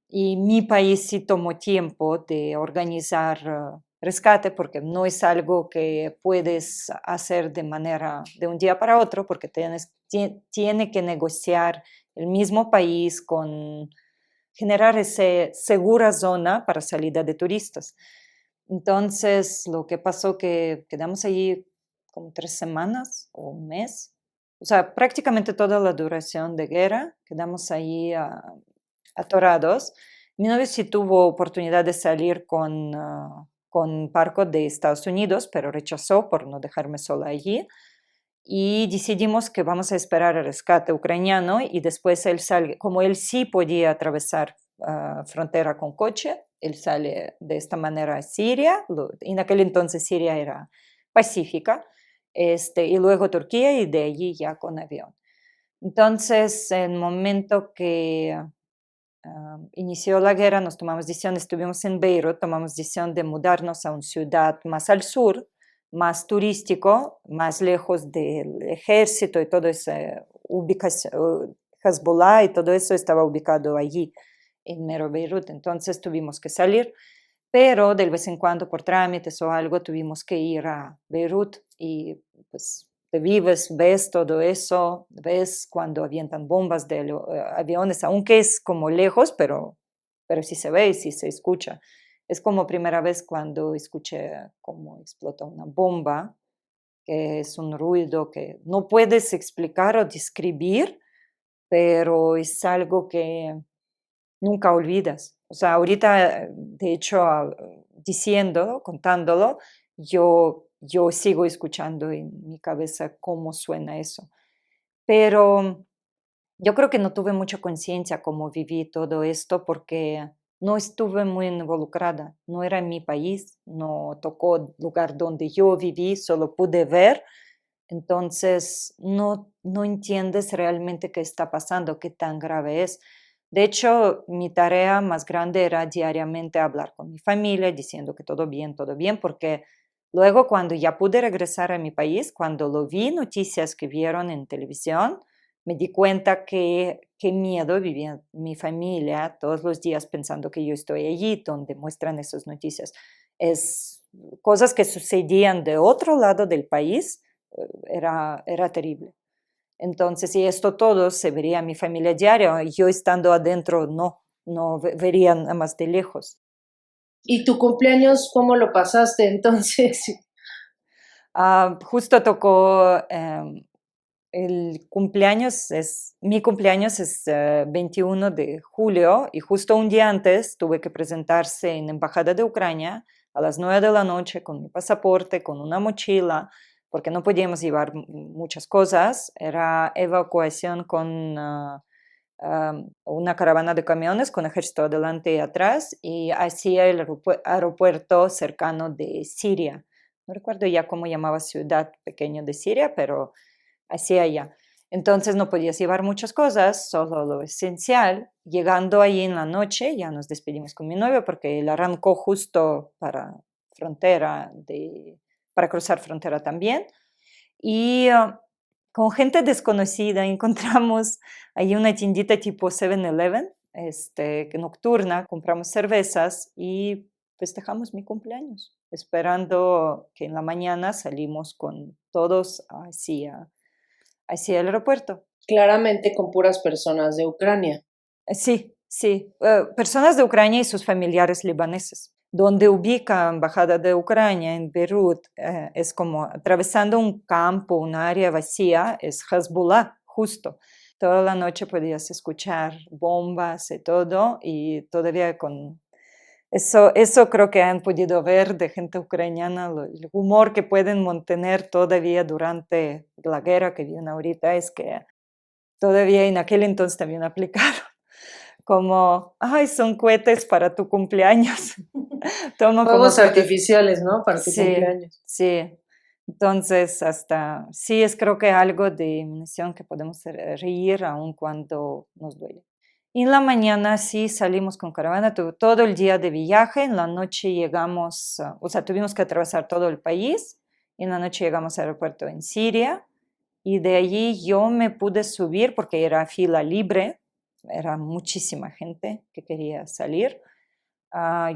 Speaker 1: Y mi país sí tomó tiempo de organizar rescate, porque no es algo que puedes hacer de un día para otro, porque tiene que negociar el mismo país con generar esa segura zona para salida de turistas. Entonces, lo que pasó que quedamos allí como 3 semanas o un mes, o sea, prácticamente toda la duración de guerra, quedamos allí atorados. Mi novio sí tuvo oportunidad de salir con barco de Estados Unidos, pero rechazó por no dejarme sola allí. Y decidimos que vamos a esperar el rescate ucraniano y después él sale, como él sí podía atravesar frontera con coche, él sale de esta manera a Siria. En aquel entonces Siria era pacífica, y luego Turquía y de allí ya con avión. Entonces, en el momento que inició la guerra, nos tomamos decisión, estuvimos en Beirut, tomamos decisión de mudarnos a una ciudad más al sur, más turístico, más lejos del ejército y todo eso, ubicación, Hezbollah y todo eso estaba ubicado allí, en mero Beirut. Entonces tuvimos que salir, pero de vez en cuando por trámites o algo tuvimos que ir a Beirut y pues te vives, ves todo eso, ves cuando avientan bombas de aviones, aunque es como lejos, pero sí se ve y sí se escucha. Es como primera vez cuando escuché cómo explota una bomba, que es un ruido que no puedes explicar o describir, pero es algo que nunca olvidas. O sea, ahorita, de hecho, contándolo, yo sigo escuchando en mi cabeza cómo suena eso. Pero yo creo que no tuve mucha conciencia cómo viví todo esto porque no estuve muy involucrada, no era en mi país, no tocó el lugar donde yo viví, solo pude ver. Entonces, no entiendes realmente qué está pasando, qué tan grave es. De hecho, mi tarea más grande era diariamente hablar con mi familia, diciendo que todo bien, porque luego cuando ya pude regresar a mi país, cuando lo vi noticias que vieron en televisión, me di cuenta que qué miedo vivía mi familia todos los días pensando que yo estoy allí, donde muestran esas noticias. Es cosas que sucedían de otro lado del país, era terrible. Entonces, y esto todo se vería en mi familia diaria, yo estando adentro no vería nada más de lejos.
Speaker 2: ¿Y tu cumpleaños cómo lo pasaste entonces?
Speaker 1: Justo tocó mi cumpleaños es 21 de julio y justo un día antes tuve que presentarse en la Embajada de Ucrania a las 9 de la noche con mi pasaporte, con una mochila, porque no podíamos llevar muchas cosas. Era evacuación con una caravana de camiones con ejército adelante y atrás y hacia el aeropuerto cercano de Siria. No recuerdo ya cómo llamaba ciudad pequeña de Siria, pero hacia allá. Entonces no podías llevar muchas cosas, solo lo esencial. Llegando ahí en la noche, ya nos despedimos con mi novio porque él arrancó justo para cruzar frontera también. Y con gente desconocida encontramos ahí una tiendita tipo 7-Eleven, que nocturna, compramos cervezas y festejamos mi cumpleaños, esperando que en la mañana salimos con todos hacia el aeropuerto.
Speaker 2: Claramente con puras personas de Ucrania.
Speaker 1: Sí, sí, personas de Ucrania y sus familiares libaneses. Donde ubica la embajada de Ucrania en Beirut es como atravesando un campo, un área vacía, es Hezbollah, justo. Toda la noche podías escuchar bombas y todo, y todavía con eso creo que han podido ver de gente ucraniana, el humor que pueden mantener todavía durante la guerra que viene ahorita es que todavía en aquel entonces también aplicaron como, ay, son cohetes para tu cumpleaños. Toma como
Speaker 2: Fuegos artificiales, ¿no? Para tu
Speaker 1: sí,
Speaker 2: cumpleaños.
Speaker 1: sí. Entonces, sí es creo que algo de munición que podemos reír aun cuando nos duele. Y en la mañana sí salimos con caravana, todo el día de viaje, en la noche llegamos, o sea, tuvimos que atravesar todo el país, y en la noche llegamos al aeropuerto en Siria, y de allí yo me pude subir porque era fila libre, era muchísima gente que quería salir.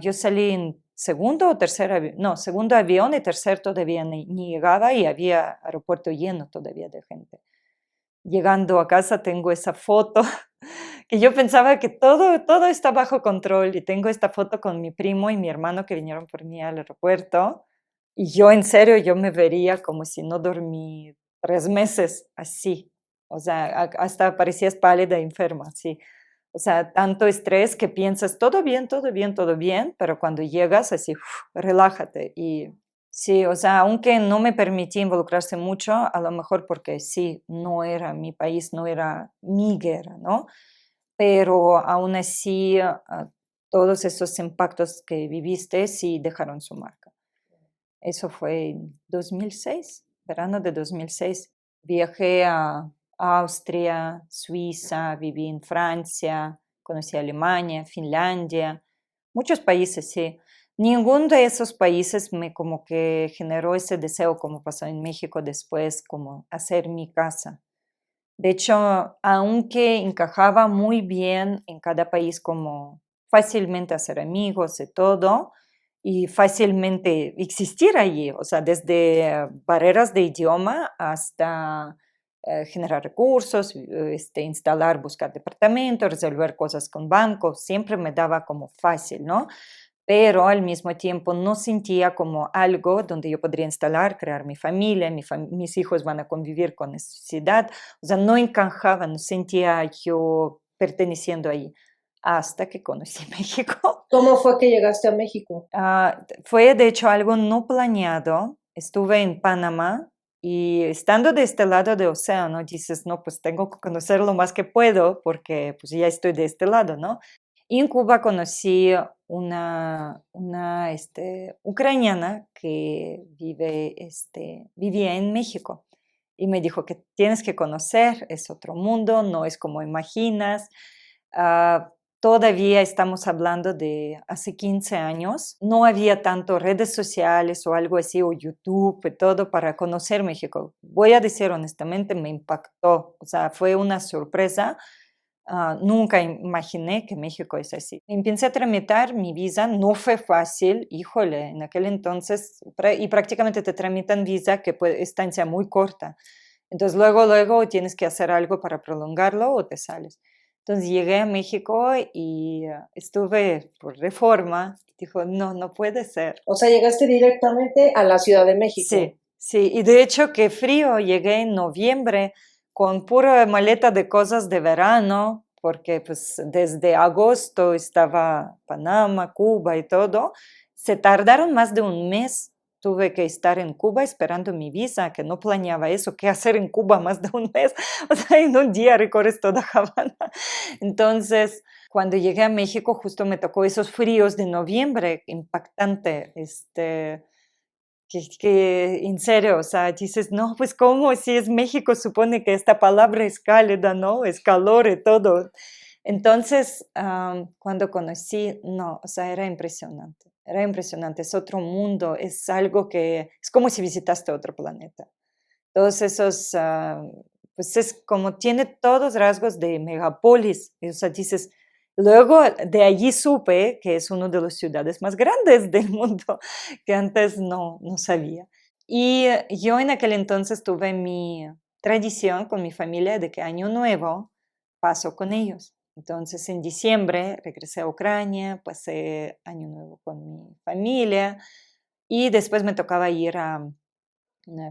Speaker 1: Yo salí en segundo o tercer avión, no, segundo avión y tercer todavía ni llegaba y había aeropuerto lleno todavía de gente. Llegando a casa tengo esa foto que yo pensaba que todo está bajo control y tengo esta foto con mi primo y mi hermano que vinieron por mí al aeropuerto y yo en serio, yo me vería como si no dormí 3 meses así, o sea, hasta parecías pálida, enferma, sí. O sea, tanto estrés que piensas, todo bien, todo bien, todo bien, pero cuando llegas así, relájate. Y sí, o sea, aunque no me permití involucrarse mucho, a lo mejor porque sí, no era mi país, no era mi guerra, ¿no? Pero aún así, todos esos impactos que viviste sí dejaron su marca. Eso fue en 2006, verano de 2006. Viajé a Austria, Suiza, viví en Francia, conocí Alemania, Finlandia, muchos países, sí. Ninguno de esos países me como que generó ese deseo como pasó en México después, como hacer mi casa. De hecho, aunque encajaba muy bien en cada país como fácilmente hacer amigos y todo, y fácilmente existir allí, o sea, desde barreras de idioma hasta generar recursos, instalar, buscar departamentos, resolver cosas con bancos, siempre me daba como fácil, ¿no? Pero al mismo tiempo no sentía como algo donde yo podría instalar, crear mi familia, mis hijos van a convivir con esa sociedad, o sea, no encajaba, no sentía yo perteneciendo ahí, hasta que conocí México.
Speaker 2: ¿Cómo fue que llegaste a México?
Speaker 1: Fue de hecho algo no planeado, estuve en Panamá y estando de este lado del océano, dices, no, pues tengo que conocer lo más que puedo porque pues ya estoy de este lado, ¿no? Y en Cuba conocí una ucraniana que vivía en México y me dijo que tienes que conocer, es otro mundo, no es como imaginas. Ah, Todavía estamos hablando de hace 15 años, no había tanto redes sociales o algo así, o YouTube y todo para conocer México. Voy a decir honestamente, me impactó, o sea, fue una sorpresa. Nunca imaginé que México es así. Empecé a tramitar mi visa, no fue fácil, híjole, en aquel entonces, y prácticamente te tramitan visa que puede estancia muy corta. Entonces luego tienes que hacer algo para prolongarlo o te sales. Entonces llegué a México y estuve por reforma. Dijo, no, no puede ser.
Speaker 2: O sea, llegaste directamente a la Ciudad de México.
Speaker 1: Sí, sí, y de hecho qué frío, llegué en noviembre con pura maleta de cosas de verano, porque pues desde agosto estaba Panamá, Cuba y todo. Se tardaron más de un mes. Tuve que estar en Cuba esperando mi visa, que no planeaba eso. ¿Qué hacer en Cuba más de un mes? O sea, en un día recorres toda Habana. Entonces, cuando llegué a México, justo me tocó esos fríos de noviembre, impactante, que en serio, o sea, dices, no, pues cómo, si es México, supone que esta palabra es cálida, ¿no? Es calor y todo. Entonces, cuando conocí, no, o sea, era impresionante, es otro mundo, es algo que, es como si visitaste otro planeta. Todos esos, pues es como tiene todos rasgos de megapolis, o sea, dices, luego de allí supe que es una de las ciudades más grandes del mundo, que antes no sabía. Y yo en aquel entonces tuve mi tradición con mi familia de que Año Nuevo paso con ellos. Entonces en diciembre regresé a Ucrania, pasé Año Nuevo con mi familia y después me tocaba ir a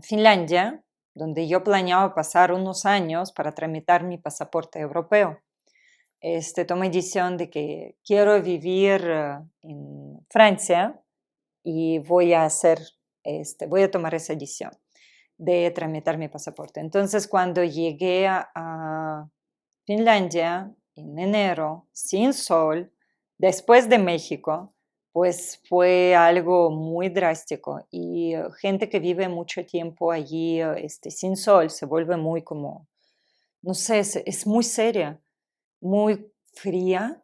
Speaker 1: Finlandia, donde yo planeaba pasar unos años para tramitar mi pasaporte europeo. Tomé decisión de que quiero vivir en Francia y voy a tomar esa decisión de tramitar mi pasaporte. Entonces, cuando llegué a Finlandia en enero, sin sol, después de México, pues fue algo muy drástico y gente que vive mucho tiempo allí sin sol se vuelve muy como, no sé, es muy seria, muy fría.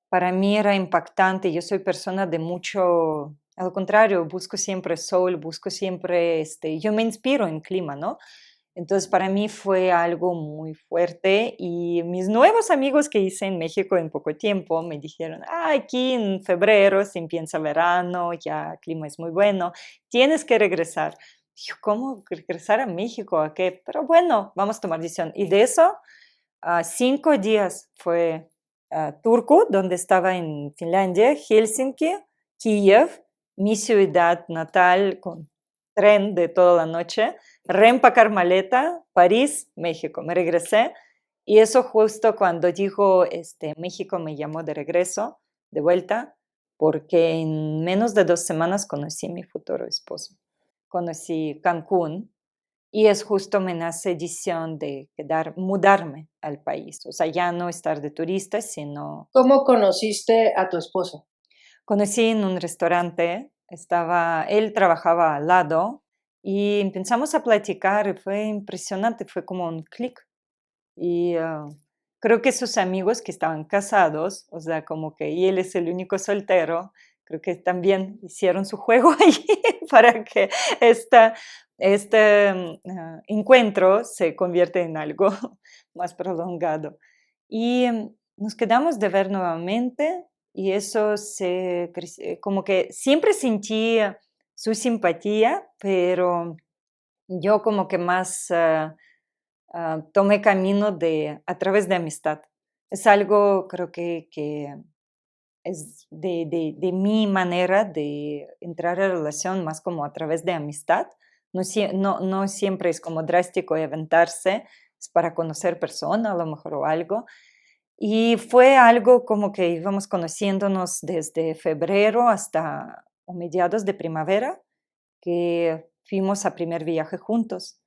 Speaker 1: Para mí era impactante. Yo soy persona de mucho, al contrario, busco siempre sol, busco siempre, yo me inspiro en clima, ¿no? Entonces para mí fue algo muy fuerte y mis nuevos amigos que hice en México en poco tiempo me dijeron, aquí en febrero se empieza verano, ya el clima es muy bueno, tienes que regresar. Yo, ¿cómo regresar a México? ¿A qué? Pero bueno, vamos a tomar decisión. Y de eso, 5 días fue Turku, donde estaba en Finlandia, Helsinki, Kiev, mi ciudad natal con tren de toda la noche, reempacar maleta, París, México. Me regresé y eso justo cuando dijo, México me llamó de regreso, de vuelta, porque en menos de 2 semanas conocí a mi futuro esposo. Conocí Cancún y es justo me nace decisión de mudarme al país, o sea, ya no estar de turista, sino
Speaker 2: ¿Cómo conociste a tu esposo?
Speaker 1: conocí en un restaurante, él trabajaba al lado y empezamos a platicar y fue impresionante, fue como un clic. Y creo que sus amigos que estaban casados, o sea, como que y él es el único soltero, creo que también hicieron su juego allí para que esta, encuentro se convierta en algo más prolongado. Y nos quedamos de ver nuevamente y eso como que siempre sentí su simpatía, pero yo como que más tomé camino a través de amistad. Es algo, creo que es de mi manera de entrar a la relación más como a través de amistad. No siempre es como drástico y aventarse, es para conocer personas a lo mejor o algo. Y fue algo como que íbamos conociéndonos desde febrero hasta mediados de primavera, que fuimos a primer viaje juntos.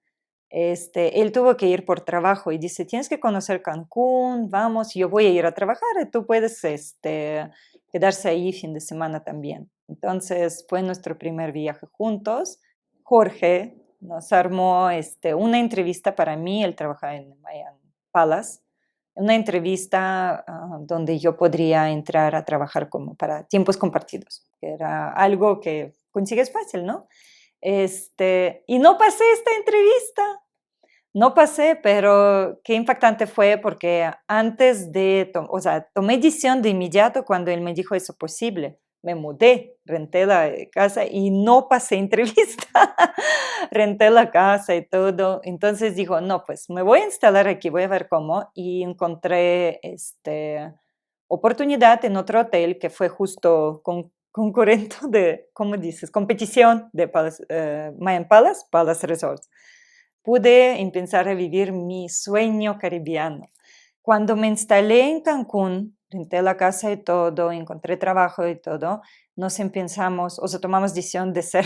Speaker 1: Él tuvo que ir por trabajo y dice, tienes que conocer Cancún, vamos, yo voy a ir a trabajar y tú puedes quedarse ahí fin de semana también. Entonces fue nuestro primer viaje juntos. Jorge nos armó una entrevista para mí, él trabajaba en Mayan Palace, una entrevista donde yo podría entrar a trabajar como para tiempos compartidos, que era algo que consigues fácil, ¿no? Y no pasé esta entrevista. No pasé, pero qué impactante fue porque antes o sea, tomé decisión de inmediato cuando él me dijo eso posible. Me mudé, renté la casa y no pasé entrevista. Renté la casa y todo. Entonces dijo, no, pues me voy a instalar aquí, voy a ver cómo. Y encontré oportunidad en otro hotel que fue justo concurrente de, ¿cómo dices? Competición de Mayan Palace, Palace Resorts. Pude empezar a vivir mi sueño caribeano. Cuando me instalé en Cancún, renté la casa y todo, encontré trabajo y todo, nos empezamos, o sea, tomamos decisión de ser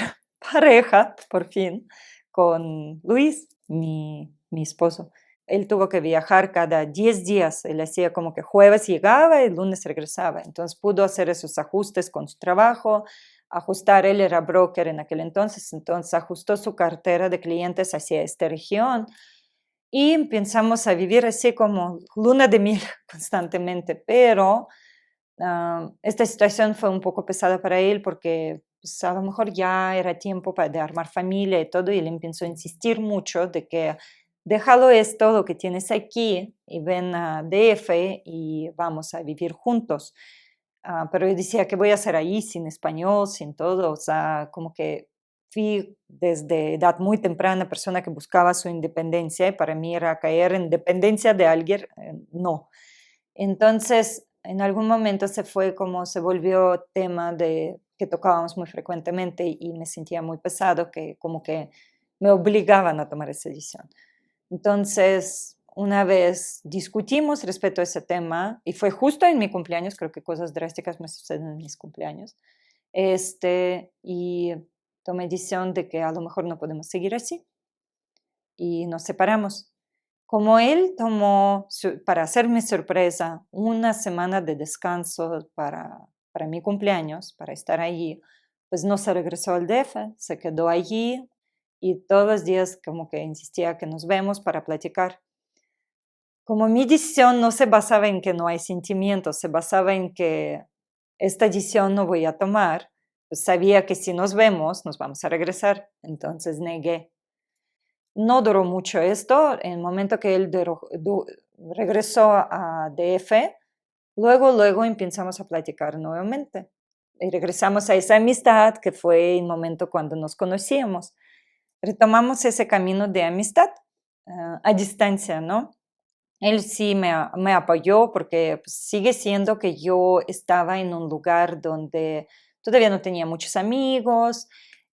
Speaker 1: pareja, por fin, con Luis, mi esposo. Él tuvo que viajar cada 10 días, él hacía como que jueves llegaba y lunes regresaba, entonces pudo hacer esos ajustes con su trabajo, ajustar. Él era broker en aquel entonces ajustó su cartera de clientes hacia esta región y empezamos a vivir así como luna de miel constantemente, pero esta situación fue un poco pesada para él porque pues, a lo mejor ya era tiempo de armar familia y todo, y él empezó a insistir mucho de que déjalo esto, lo que tienes aquí, y ven a DF y vamos a vivir juntos. Pero yo decía, ¿qué voy a hacer ahí sin español, sin todo? O sea, como que fui desde edad muy temprana persona que buscaba su independencia y para mí era caer en dependencia de alguien, no. Entonces, en algún momento se volvió tema de que tocábamos muy frecuentemente y me sentía muy pesado, que como que me obligaban a tomar esa decisión. Entonces, una vez discutimos respecto a ese tema, y fue justo en mi cumpleaños, creo que cosas drásticas me suceden en mis cumpleaños, y tomé decisión de que a lo mejor no podemos seguir así, y nos separamos. Como él tomó, para hacerme sorpresa, una semana de descanso para mi cumpleaños, para estar allí, pues no se regresó al DF, se quedó allí y todos los días como que insistía que nos vemos para platicar. Como mi decisión no se basaba en que no hay sentimientos, se basaba en que esta decisión no voy a tomar, pues sabía que si nos vemos nos vamos a regresar, entonces negué. No duró mucho esto, en el momento que él regresó a DF, luego empezamos a platicar nuevamente. Y regresamos a esa amistad que fue el momento cuando nos conocíamos. Retomamos ese camino de amistad a distancia, ¿no? Él sí me apoyó porque pues, sigue siendo que yo estaba en un lugar donde todavía no tenía muchos amigos.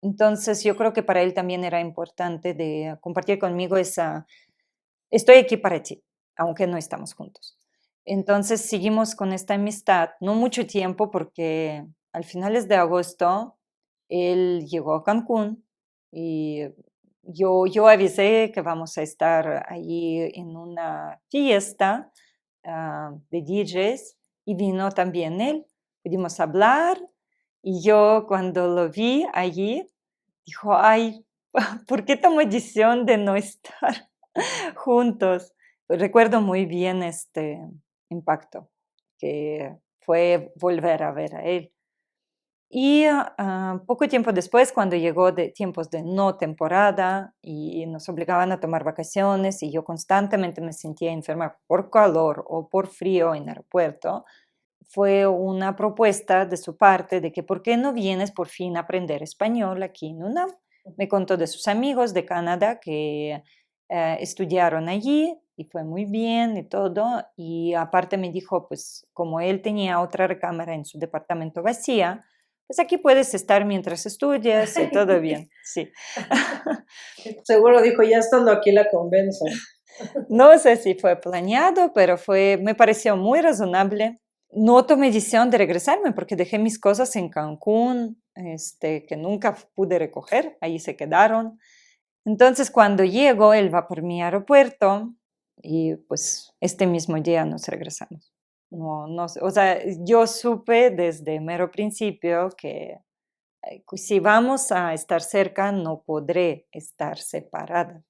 Speaker 1: Entonces yo creo que para él también era importante de compartir conmigo estoy aquí para ti, aunque no estamos juntos. Entonces seguimos con esta amistad, no mucho tiempo porque al finales de agosto él llegó a Cancún y yo avisé que vamos a estar allí en una fiesta de DJs y vino también él. Pudimos hablar y yo cuando lo vi allí, dijo, ay, ¿por qué tomo decisión de no estar juntos? Recuerdo muy bien este impacto que fue volver a ver a él. Y poco tiempo después, cuando llegó de tiempos de no temporada y nos obligaban a tomar vacaciones y yo constantemente me sentía enferma por calor o por frío en el aeropuerto, fue una propuesta de su parte de que ¿por qué no vienes por fin a aprender español aquí en UNAM? Me contó de sus amigos de Canadá que estudiaron allí y fue muy bien y todo. Y aparte me dijo, pues como él tenía otra recámara en su departamento vacía, pues aquí puedes estar mientras estudias y todo bien. Sí.
Speaker 2: Seguro dijo, ya estando aquí la convenzo.
Speaker 1: No sé si fue planeado, pero me pareció muy razonable. No tomé decisión de regresarme porque dejé mis cosas en Cancún, que nunca pude recoger, ahí se quedaron. Entonces, cuando llego, él va por mi aeropuerto y pues este mismo día nos regresamos. No, o sea, yo supe desde mero principio que si vamos a estar cerca, no podré estar separada.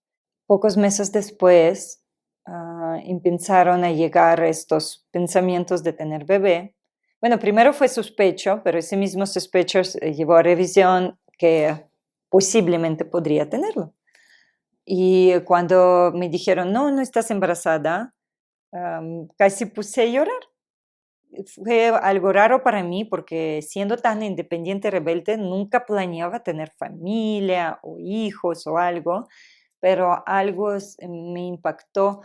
Speaker 1: Pocos meses después, empezaron a llegar estos pensamientos de tener bebé. Bueno, primero fue sospecho, pero ese mismo sospecho llevó a revisión que posiblemente podría tenerlo. Y cuando me dijeron, no, no estás embarazada, casi puse a llorar. Fue algo raro para mí porque siendo tan independiente y rebelde, nunca planeaba tener familia o hijos o algo, pero algo me impactó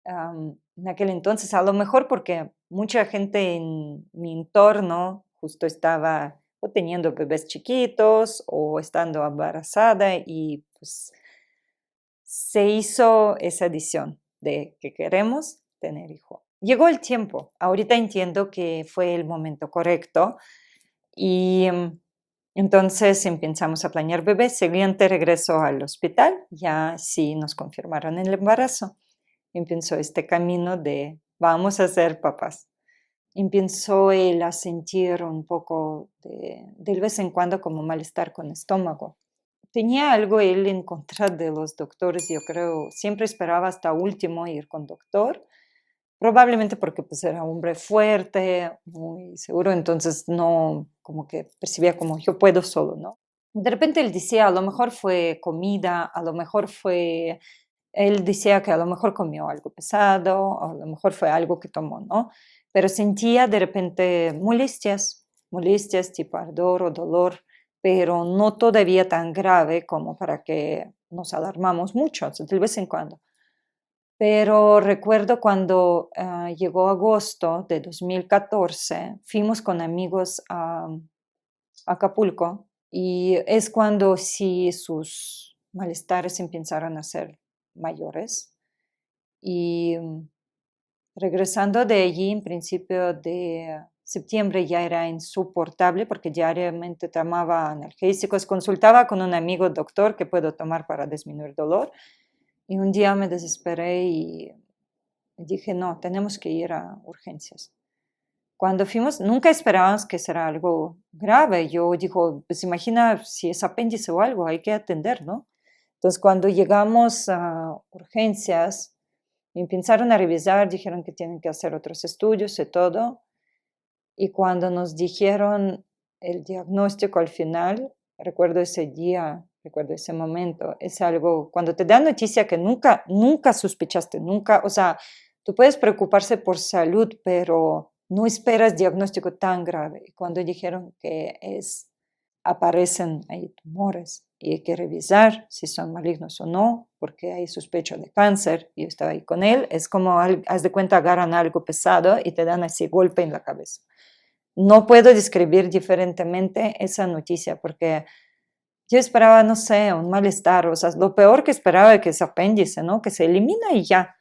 Speaker 1: en aquel entonces, a lo mejor porque mucha gente en mi entorno justo estaba o teniendo bebés chiquitos o estando embarazada y pues se hizo esa decisión de que queremos tener hijo. Llegó el tiempo, ahorita entiendo que fue el momento correcto y entonces empezamos a planear bebé. Siguiente regreso al hospital, ya sí nos confirmaron el embarazo. Empezó este camino de vamos a ser papás. empezó él a sentir un poco de vez en cuando como malestar con estómago. Tenía algo él en contra de los doctores, yo creo, siempre esperaba hasta último ir con doctor, probablemente porque pues era hombre fuerte, muy seguro, entonces no, como que percibía como yo puedo solo, ¿no? De repente él decía, a lo mejor fue comida, a lo mejor fue, él decía que a lo mejor comió algo pesado, a lo mejor fue algo que tomó, ¿no? Pero sentía de repente molestias, molestias tipo ardor o dolor, pero no todavía tan grave como para que nos alarmamos mucho, o sea, de vez en cuando. Pero recuerdo cuando llegó agosto de 2014, fuimos con amigos a Acapulco y es cuando sí sus malestares empezaron a ser mayores. Y regresando de allí, en principio de septiembre ya era insoportable porque diariamente tomaba analgésicos, consultaba con un amigo doctor que puedo tomar para disminuir dolor. Y un día me desesperé y dije, no, tenemos que ir a urgencias. Cuando fuimos, nunca esperábamos que será algo grave. Yo digo, pues imagina si es apéndice o algo, hay que atender, ¿no? Entonces, cuando llegamos a urgencias, me empezaron a revisar, dijeron que tienen que hacer otros estudios y todo. Y cuando nos dijeron el diagnóstico al final, recuerdo ese día, recuerdo ese momento, es algo, cuando te dan noticia que nunca, nunca sospechaste, nunca, o sea, tú puedes preocuparse por salud, pero no esperas diagnóstico tan grave. Y cuando dijeron que es, aparecen ahí tumores y hay que revisar si son malignos o no, porque hay sospecha de cáncer, y yo estaba ahí con él, es como, haz de cuenta, agarran algo pesado y te dan ese golpe en la cabeza. No puedo describir diferentemente esa noticia porque yo esperaba, no sé, un malestar, o sea, lo peor que esperaba es que ese apéndice, ¿no? Que se elimina y ya,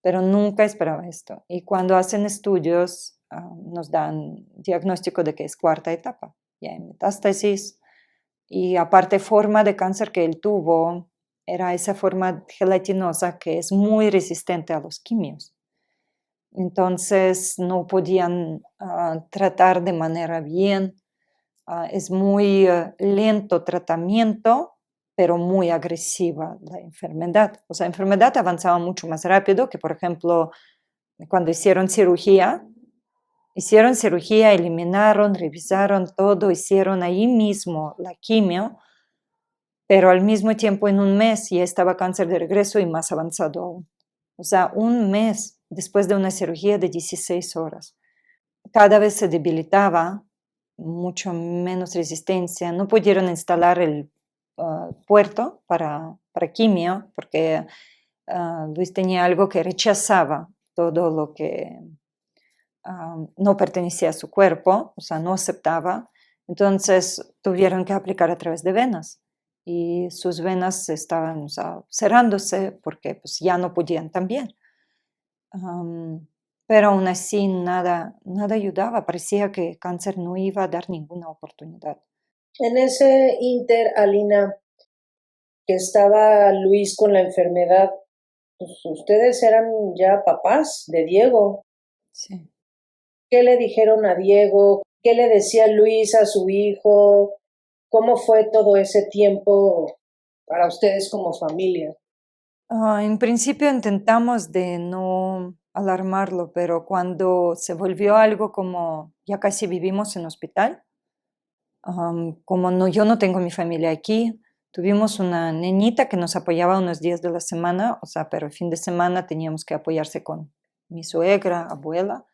Speaker 1: pero nunca esperaba esto. Y cuando hacen estudios, nos dan diagnóstico de que es cuarta etapa, ya hay metástasis, y aparte forma de cáncer que él tuvo era esa forma gelatinosa que es muy resistente a los quimios. Entonces no podían tratar de manera bien. Es muy lento tratamiento, pero muy agresiva la enfermedad. O sea, la enfermedad avanzaba mucho más rápido que, por ejemplo, cuando hicieron cirugía, eliminaron, revisaron todo, hicieron ahí mismo la quimio, pero al mismo tiempo en un mes ya estaba cáncer de regreso y más avanzado aún. O sea, un mes después de una cirugía de 16 horas. Cada vez se debilitaba, mucho menos resistencia. No pudieron instalar el puerto para quimio porque Luis tenía algo que rechazaba todo lo que no pertenecía a su cuerpo, o sea, no aceptaba. Entonces tuvieron que aplicar a través de venas y sus venas estaban, o sea, cerrándose porque pues, ya no podían también. Pero aún así nada, nada ayudaba, parecía que cáncer no iba a dar ninguna oportunidad.
Speaker 2: En ese inter, Alina, que estaba Luis con la enfermedad, pues ustedes eran ya papás de Diego.
Speaker 1: Sí.
Speaker 2: ¿Qué le dijeron a Diego? ¿Qué le decía Luis a su hijo? ¿Cómo fue todo ese tiempo para ustedes como familia?
Speaker 1: En principio intentamos de no alarmarlo, pero cuando se volvió algo como ya casi vivimos en hospital, como no, yo no tengo mi familia aquí, tuvimos una niñita que nos apoyaba unos días de la semana, o sea, pero el fin de semana teníamos que apoyarse con mi suegra, abuela,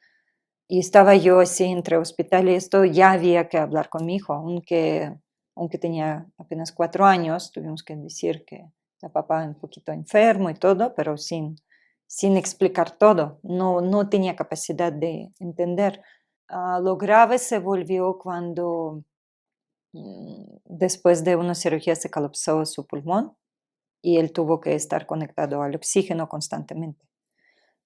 Speaker 1: y estaba yo así entre hospital y esto, ya había que hablar con mi hijo, aunque tenía apenas 4 años, tuvimos que decir que la papá un poquito enfermo y todo, pero sin explicar todo, no, no tenía capacidad de entender. Lo grave se volvió cuando después de una cirugía se colapsó su pulmón y él tuvo que estar conectado al oxígeno constantemente.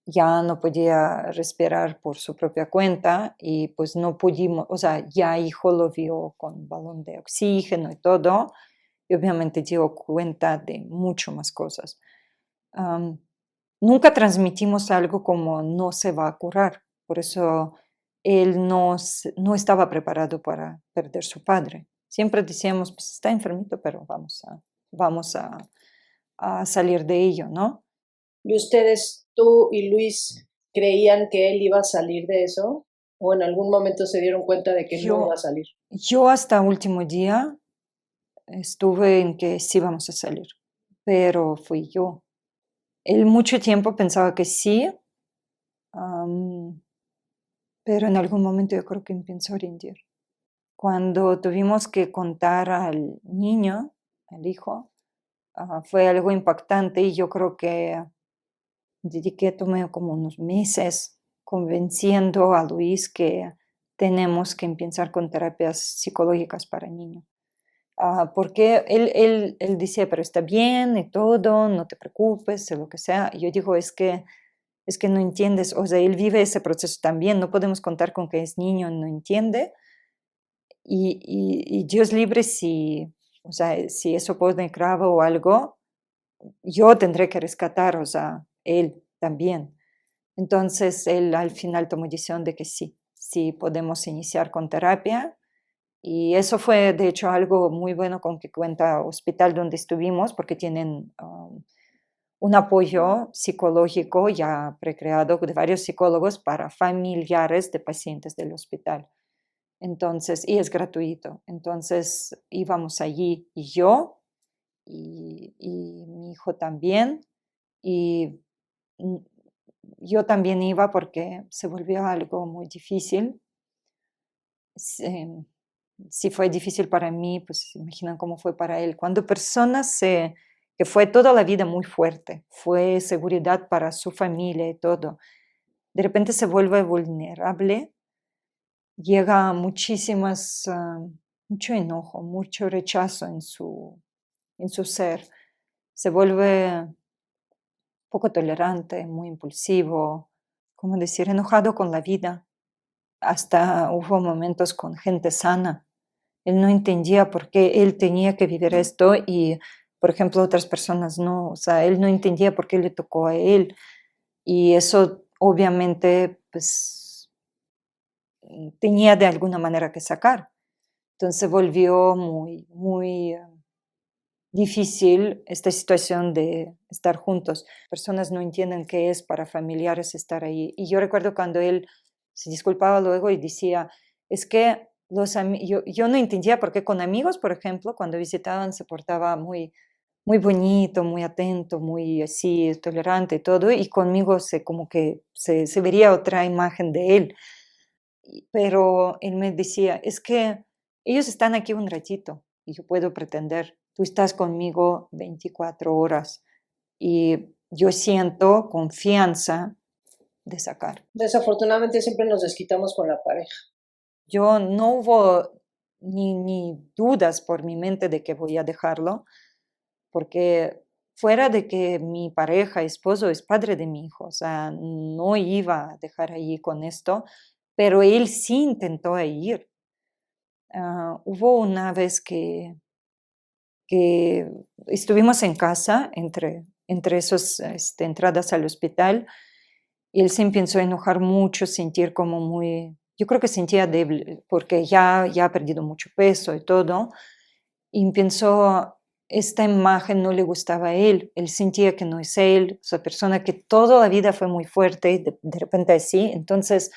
Speaker 1: Ya no podía respirar por su propia cuenta y pues no pudimos, o sea, ya hijo lo vio con balón de oxígeno y todo, y obviamente dio cuenta de mucho más cosas. Nunca transmitimos algo como no se va a curar, por eso él no estaba preparado para perder su padre. Siempre decíamos, pues está enfermito, pero vamos a salir de ello, ¿no?
Speaker 2: ¿Y ustedes, tú y Luis, creían que él iba a salir de eso? ¿O en algún momento se dieron cuenta de que no iba a
Speaker 1: Yo,
Speaker 2: salir?
Speaker 1: yo hasta último día estuve en que sí vamos a salir, pero fui yo. Él mucho tiempo pensaba que sí, am, pero en algún momento yo creo que empezó a rendir. Cuando tuvimos que contar al niño, al hijo, fue algo impactante y yo creo que tomé como unos meses convenciendo a Luis que tenemos que empezar con terapias psicológicas para niños. Porque él decía, pero está bien y todo, no te preocupes, lo que sea. Y yo digo, es que no entiendes, o sea, él vive ese proceso también, no podemos contar con que es niño, no entiende. Y Dios libre si, o sea, si eso pone grave o algo, yo tendré que rescatar, o sea, él también. Entonces él al final tomó decisión de que sí podemos iniciar con terapia. Y eso fue, de hecho, algo muy bueno con que cuenta hospital donde estuvimos, porque tienen un apoyo psicológico ya precreado de varios psicólogos para familiares de pacientes del hospital. Entonces, y es gratuito. Entonces íbamos allí y yo y mi hijo también. Y mm, yo también iba porque se volvió algo muy difícil. Si fue difícil para mí, pues imaginan cómo fue para él. Cuando que fue toda la vida muy fuerte, fue seguridad para su familia y todo, de repente se vuelve vulnerable, llega mucho enojo, mucho rechazo en su ser, se vuelve poco tolerante, muy impulsivo, como decir, enojado con la vida. Hasta hubo momentos con gente sana. Él no entendía por qué él tenía que vivir esto y, por ejemplo, otras personas no. O sea, él no entendía por qué le tocó a él. Y eso obviamente, pues, tenía de alguna manera que sacar. Entonces volvió muy, muy difícil esta situación de estar juntos. Personas no entienden qué es para familiares estar ahí. Y yo recuerdo cuando él se disculpaba luego y decía, es que yo no entendía por qué con amigos, por ejemplo, cuando visitaban se portaba muy, muy bonito, muy atento, muy así, tolerante y todo, y conmigo como que se vería otra imagen de él. Pero él me decía, es que ellos están aquí un ratito y yo puedo pretender, tú estás conmigo 24 horas y yo siento confianza de sacar.
Speaker 2: Desafortunadamente siempre nos desquitamos con la pareja.
Speaker 1: Yo no hubo ni dudas por mi mente de que voy a dejarlo, porque fuera de que mi pareja, esposo, es padre de mi hijo, o sea, no iba a dejar ahí con esto, pero él sí intentó ir. Hubo una vez que estuvimos en casa entre esas entradas al hospital y él se empezó a enojar mucho, sentir como muy, yo creo que sentía débil porque ya ha perdido mucho peso y todo, y empezó, esta imagen no le gustaba a él sentía que no es él, esa persona que toda la vida fue muy fuerte, y de repente así, entonces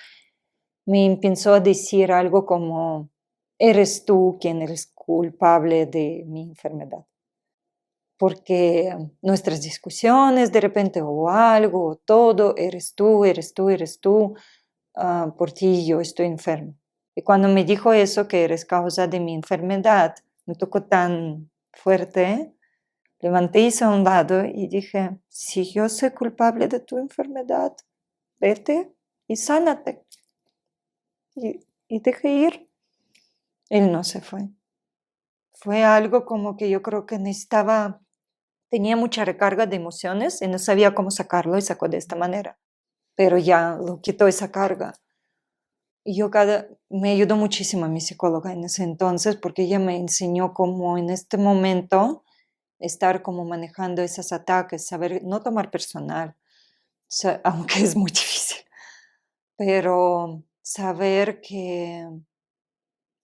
Speaker 1: me empezó a decir algo como, eres tú quien eres culpable de mi enfermedad, porque nuestras discusiones de repente o algo, o todo, eres tú, por ti yo estoy enfermo. Y cuando me dijo eso, que eres causa de mi enfermedad, me tocó tan fuerte, levanté a un lado y dije, si yo soy culpable de tu enfermedad, vete y sánate. Y dejé ir. Él no se fue. Fue algo como que yo creo que tenía mucha recarga de emociones y no sabía cómo sacarlo y sacó de esta manera. Pero ya lo quitó esa carga. Y me ayudó muchísimo mi psicóloga en ese entonces porque ella me enseñó cómo en este momento estar como manejando esos ataques, saber no tomar personal, aunque es muy difícil, pero saber que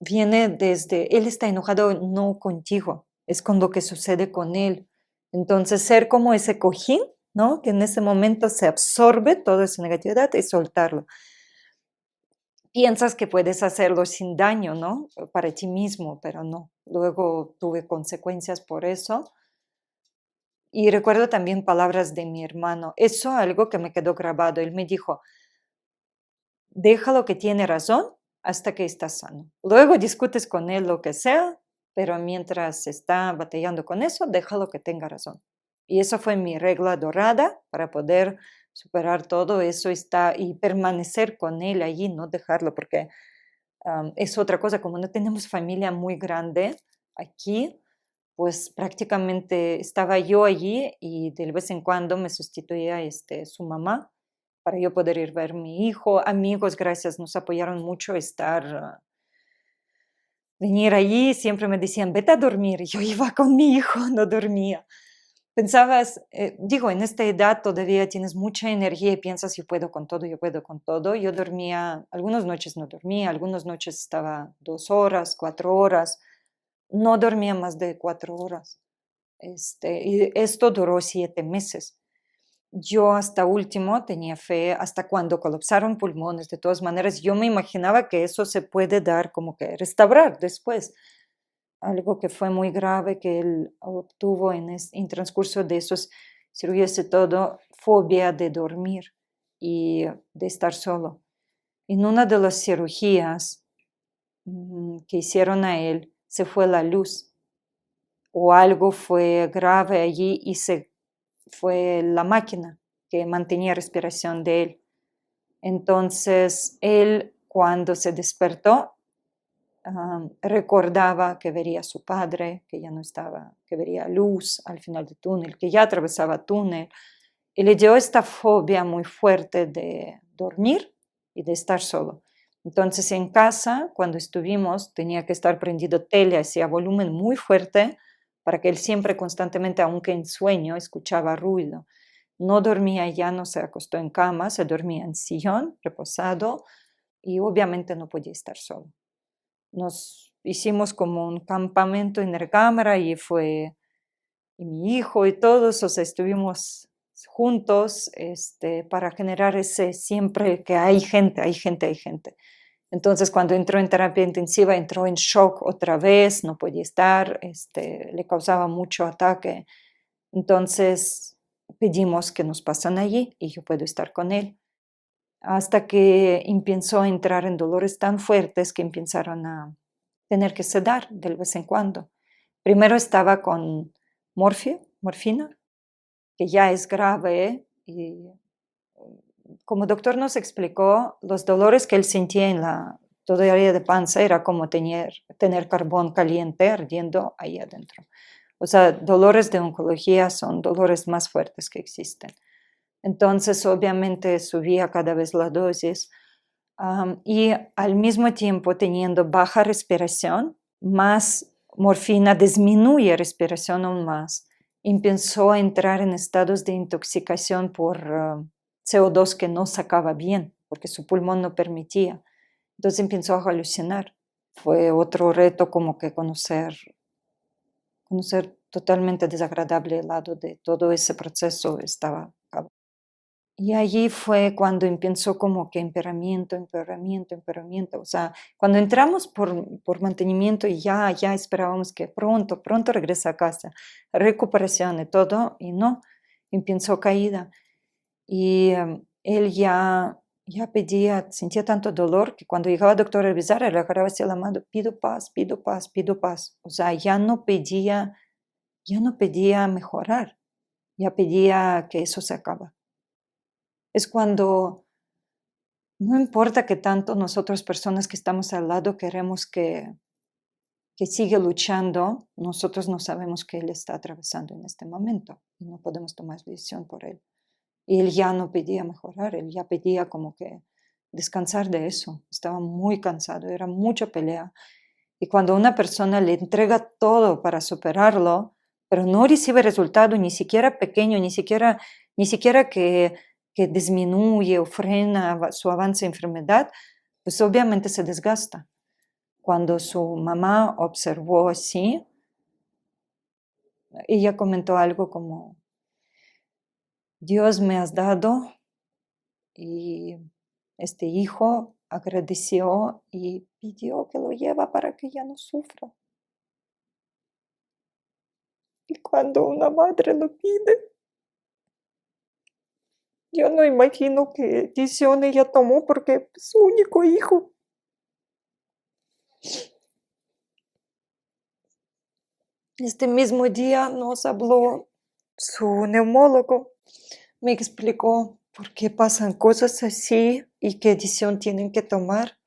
Speaker 1: viene desde, él está enojado no contigo, es con lo que sucede con él. Entonces, ser como ese cojín, ¿no? Que en ese momento se absorbe toda esa negatividad y soltarlo. Piensas que puedes hacerlo sin daño, ¿no? Para ti mismo, pero no. Luego tuve consecuencias por eso. Y recuerdo también palabras de mi hermano. Eso algo que me quedó grabado. Él me dijo, déjalo que tiene razón hasta que está sano. Luego discutes con él lo que sea, pero mientras está batallando con eso, déjalo que tenga razón. Y eso fue mi regla dorada para poder superar todo eso y permanecer con él allí, no dejarlo, porque es otra cosa, como no tenemos familia muy grande aquí, pues prácticamente estaba yo allí y de vez en cuando me sustituía su mamá para yo poder ir a ver a mi hijo. Amigos, gracias, nos apoyaron mucho venir allí, siempre me decían, vete a dormir. Y yo iba con mi hijo, no dormía. Pensabas, digo, en esta edad todavía tienes mucha energía y piensas, yo puedo con todo, yo puedo con todo. Yo dormía, algunas noches no dormía, algunas noches estaba 2 horas, 4 horas. No dormía más de 4 horas. Y esto duró 7 meses. Yo hasta último tenía fe, hasta cuando colapsaron pulmones, de todas maneras, yo me imaginaba que eso se puede dar como que restaurar después. Algo que fue muy grave que él obtuvo en transcurso de esos cirugías y todo, fobia de dormir y de estar solo. En una de las cirugías que hicieron a él, se fue la luz o algo fue grave allí y se fue la máquina que mantenía respiración de él. Entonces, él cuando se despertó, recordaba que vería a su padre, que ya no estaba, que vería luz al final del túnel, que ya atravesaba túnel, y le dio esta fobia muy fuerte de dormir y de estar solo. Entonces, en casa, cuando estuvimos, tenía que estar prendido tele, hacía volumen muy fuerte, para que él siempre constantemente, aunque en sueño, escuchaba ruido. No dormía ya, no se acostó en cama, se dormía en sillón, reposado, y obviamente no podía estar solo. Nos hicimos como un campamento en la cámara y y mi hijo y todos, o sea, estuvimos juntos para generar ese siempre que hay gente, hay gente, hay gente. Entonces, cuando entró en terapia intensiva, entró en shock otra vez, no podía estar, le causaba mucho ataque. Entonces, pedimos que nos pasen allí y yo puedo estar con él. Hasta que empezó a entrar en dolores tan fuertes que empezaron a tener que sedar de vez en cuando. Primero estaba con morfina, que ya es grave, y como doctor nos explicó, los dolores que él sentía en toda el área de panza era como tener carbón caliente ardiendo ahí adentro. O sea, dolores de oncología son dolores más fuertes que existen. Entonces, obviamente, subía cada vez la dosis y al mismo tiempo teniendo baja respiración, más morfina disminuye respiración aún más. Empezó a entrar en estados de intoxicación por CO2 que no sacaba bien, porque su pulmón no permitía. Entonces empezó a alucinar. Fue otro reto como que conocer totalmente desagradable el lado de todo ese proceso estaba. Y allí fue cuando empezó como que empeoramiento. O sea, cuando entramos por mantenimiento y ya esperábamos que pronto regresa a casa, recuperación y todo, y no, empezó caída. Y él ya pedía, sentía tanto dolor que cuando llegaba el doctor a revisar, él agarraba hacia la mano, pido paz, pido paz, pido paz. O sea, ya no pedía mejorar, ya pedía que eso se acaba. Es cuando no importa que tanto nosotros, personas que estamos al lado, queremos que siga luchando, nosotros no sabemos qué él está atravesando en este momento y no podemos tomar decisión por él. Y él ya no pedía mejorar, él ya pedía como que descansar de eso. Estaba muy cansado, era mucha pelea. Y cuando una persona le entrega todo para superarlo, pero no recibe resultado ni siquiera pequeño, ni siquiera que disminuye o frena su avance de enfermedad, pues obviamente se desgasta. Cuando su mamá observó así, ella comentó algo como, Dios me has dado y este hijo agradeció y pidió que lo lleva para que ya no sufra. Y cuando una madre lo pide, yo no imagino qué decisión ella tomó porque es su único hijo. Este mismo día nos habló su neumólogo, me explicó por qué pasan cosas así y qué decisión tienen que tomar.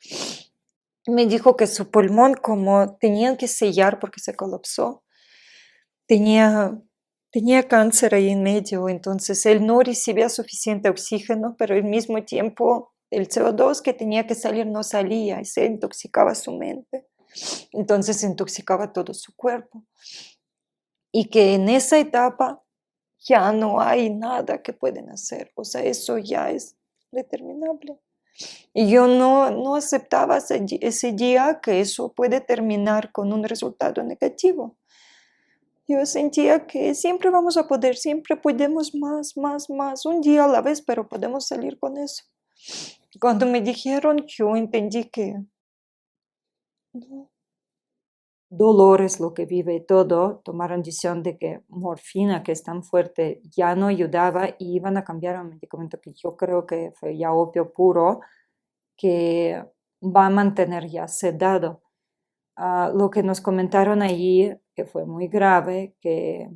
Speaker 1: Me dijo que su pulmón, como tenían que sellar porque se colapsó, tenía, tenía cáncer ahí en medio, entonces él no recibía suficiente oxígeno, pero al mismo tiempo el CO2 que tenía que salir no salía y se intoxicaba su mente, entonces se intoxicaba todo su cuerpo. Y que en esa etapa ya no hay nada que pueden hacer, o sea, eso ya es determinable. Y yo no aceptaba ese día que eso puede terminar con un resultado negativo. Yo sentía que siempre vamos a poder, siempre podemos más, más, más, un día a la vez, pero podemos salir con eso. Cuando me dijeron, yo entendí que no, dolor es lo que vive todo. Tomaron decisión de que morfina, que es tan fuerte, ya no ayudaba y iban a cambiar a un medicamento que yo creo que fue ya opio puro, que va a mantener ya sedado. Lo que nos comentaron allí, que fue muy grave, que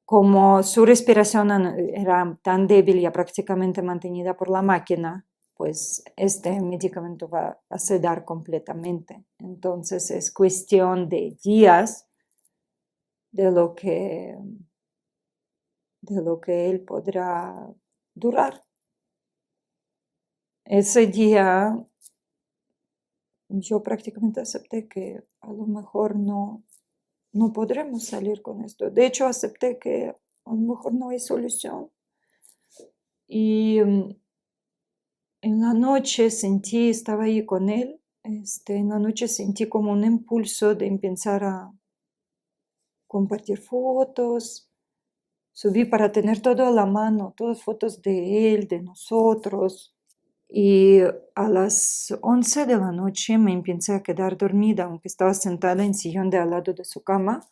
Speaker 1: como su respiración era tan débil y prácticamente mantenida por la máquina, pues este medicamento va a sedar completamente. Entonces es cuestión de días de de lo que él podrá durar. Ese día yo prácticamente acepté que a lo mejor no podremos salir con esto. De hecho, acepté que a lo mejor no hay solución. Y en la noche sentí, estaba ahí con él, en la noche sentí como un impulso de empezar a compartir fotos. Subí para tener todo a la mano, todas fotos de él, de nosotros. Y a las 11 de la noche me empecé a quedar dormida, aunque estaba sentada en sillón de al lado de su cama.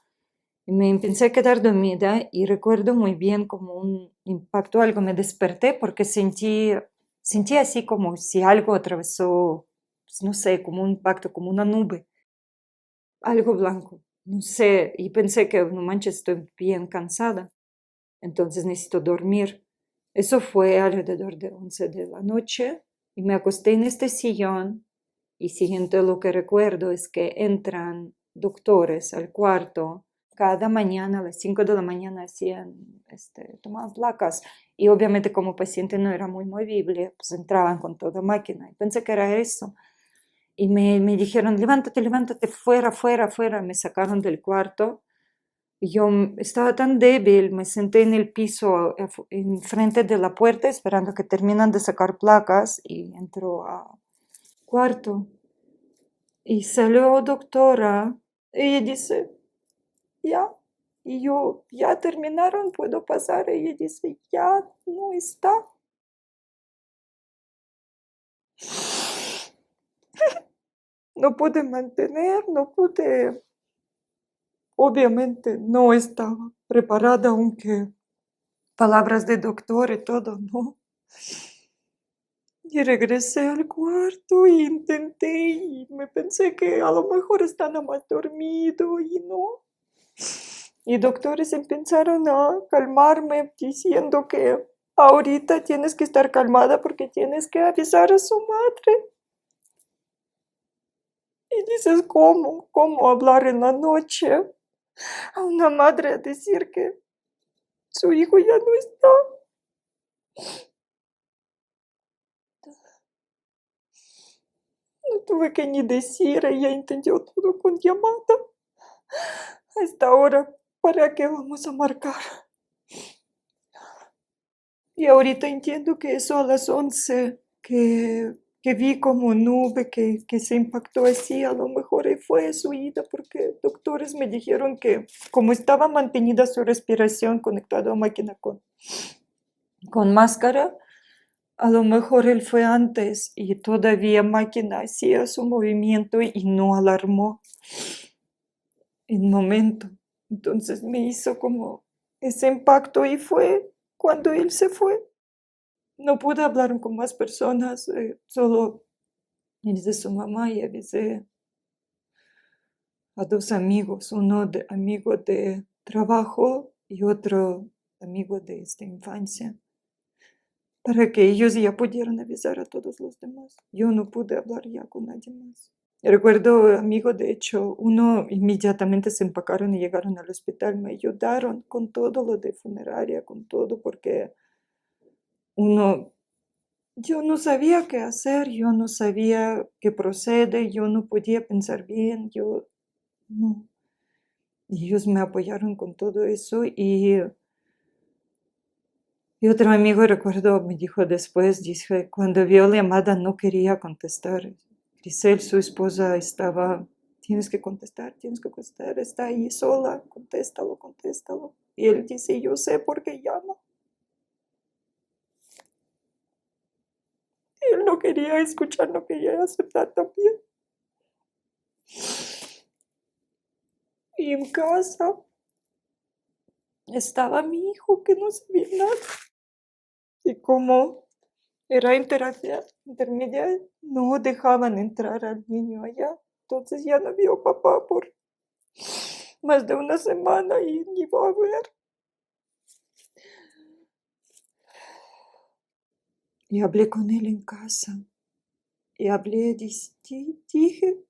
Speaker 1: Y me empecé a quedar dormida y recuerdo muy bien como un impacto, algo me desperté porque sentí así como si algo atravesó, pues, no sé, como un impacto, como una nube, algo blanco, no sé, y pensé que no manches, estoy bien cansada, entonces necesito dormir. Eso fue alrededor de 11 de la noche y me acosté en este sillón y siguiente lo que recuerdo es que entran doctores al cuarto cada mañana a las 5 de la mañana hacían, tomaban placas y obviamente como paciente no era muy movible, pues entraban con toda máquina y pensé que era eso. Y me dijeron, levántate, levántate, fuera, fuera, fuera. Me sacaron del cuarto. Y yo estaba tan débil, me senté en el piso enfrente de la puerta esperando que terminan de sacar placas y entró a cuarto. Y salió doctora. Ella dice, ya. Y yo, ya terminaron, puedo pasar. Ella dice, ya no está. No pude mantener, no pude. Obviamente no estaba preparada, aunque palabras de doctor y todo, ¿no? Y regresé al cuarto y intenté y me pensé que a lo mejor está nada más dormido y no. Y doctores empezaron a calmarme diciendo que ahorita tienes que estar calmada porque tienes que avisar a su madre. Y dices, ¿cómo? ¿Cómo hablar en la noche a una madre a decir que su hijo ya no está? No tuve que ni decir, ella entendió todo con llamada. A esta hora, ¿para qué vamos a marcar? Y ahorita entiendo que eso a las 11, que que vi como nube que se impactó así, a lo mejor fue su ida, porque doctores me dijeron que como estaba mantenida su respiración conectada a máquina con máscara, a lo mejor él fue antes y todavía máquina hacía su movimiento y no alarmó en momento. Entonces me hizo como ese impacto y fue cuando él se fue. No pude hablar con más personas, solo avisé a su mamá y avisé a dos amigos, uno amigo de trabajo y otro amigo de esta infancia, para que ellos ya pudieran avisar a todos los demás. Yo no pude hablar ya con nadie más. Recuerdo, amigo, de hecho, uno inmediatamente se empacaron y llegaron al hospital, me ayudaron con todo lo de funeraria, con todo, porque yo no sabía qué hacer, yo no sabía qué procede, yo no podía pensar bien, no. Y ellos me apoyaron con todo eso y otro amigo, recuerdo, me dijo después, dice, cuando vio la llamada no quería contestar. Grisel, su esposa, tienes que contestar, está ahí sola, contéstalo, contéstalo. Y él dice, yo sé por qué llama. Él no quería escuchar, no quería aceptar también. Y en casa estaba mi hijo que no sabía nada. Y como era en terapia intermedia, no dejaban entrar al niño allá. Entonces ya no vio papá por más de una semana y ni va a ver. Y hablé con él en casa. Y hablé, dije,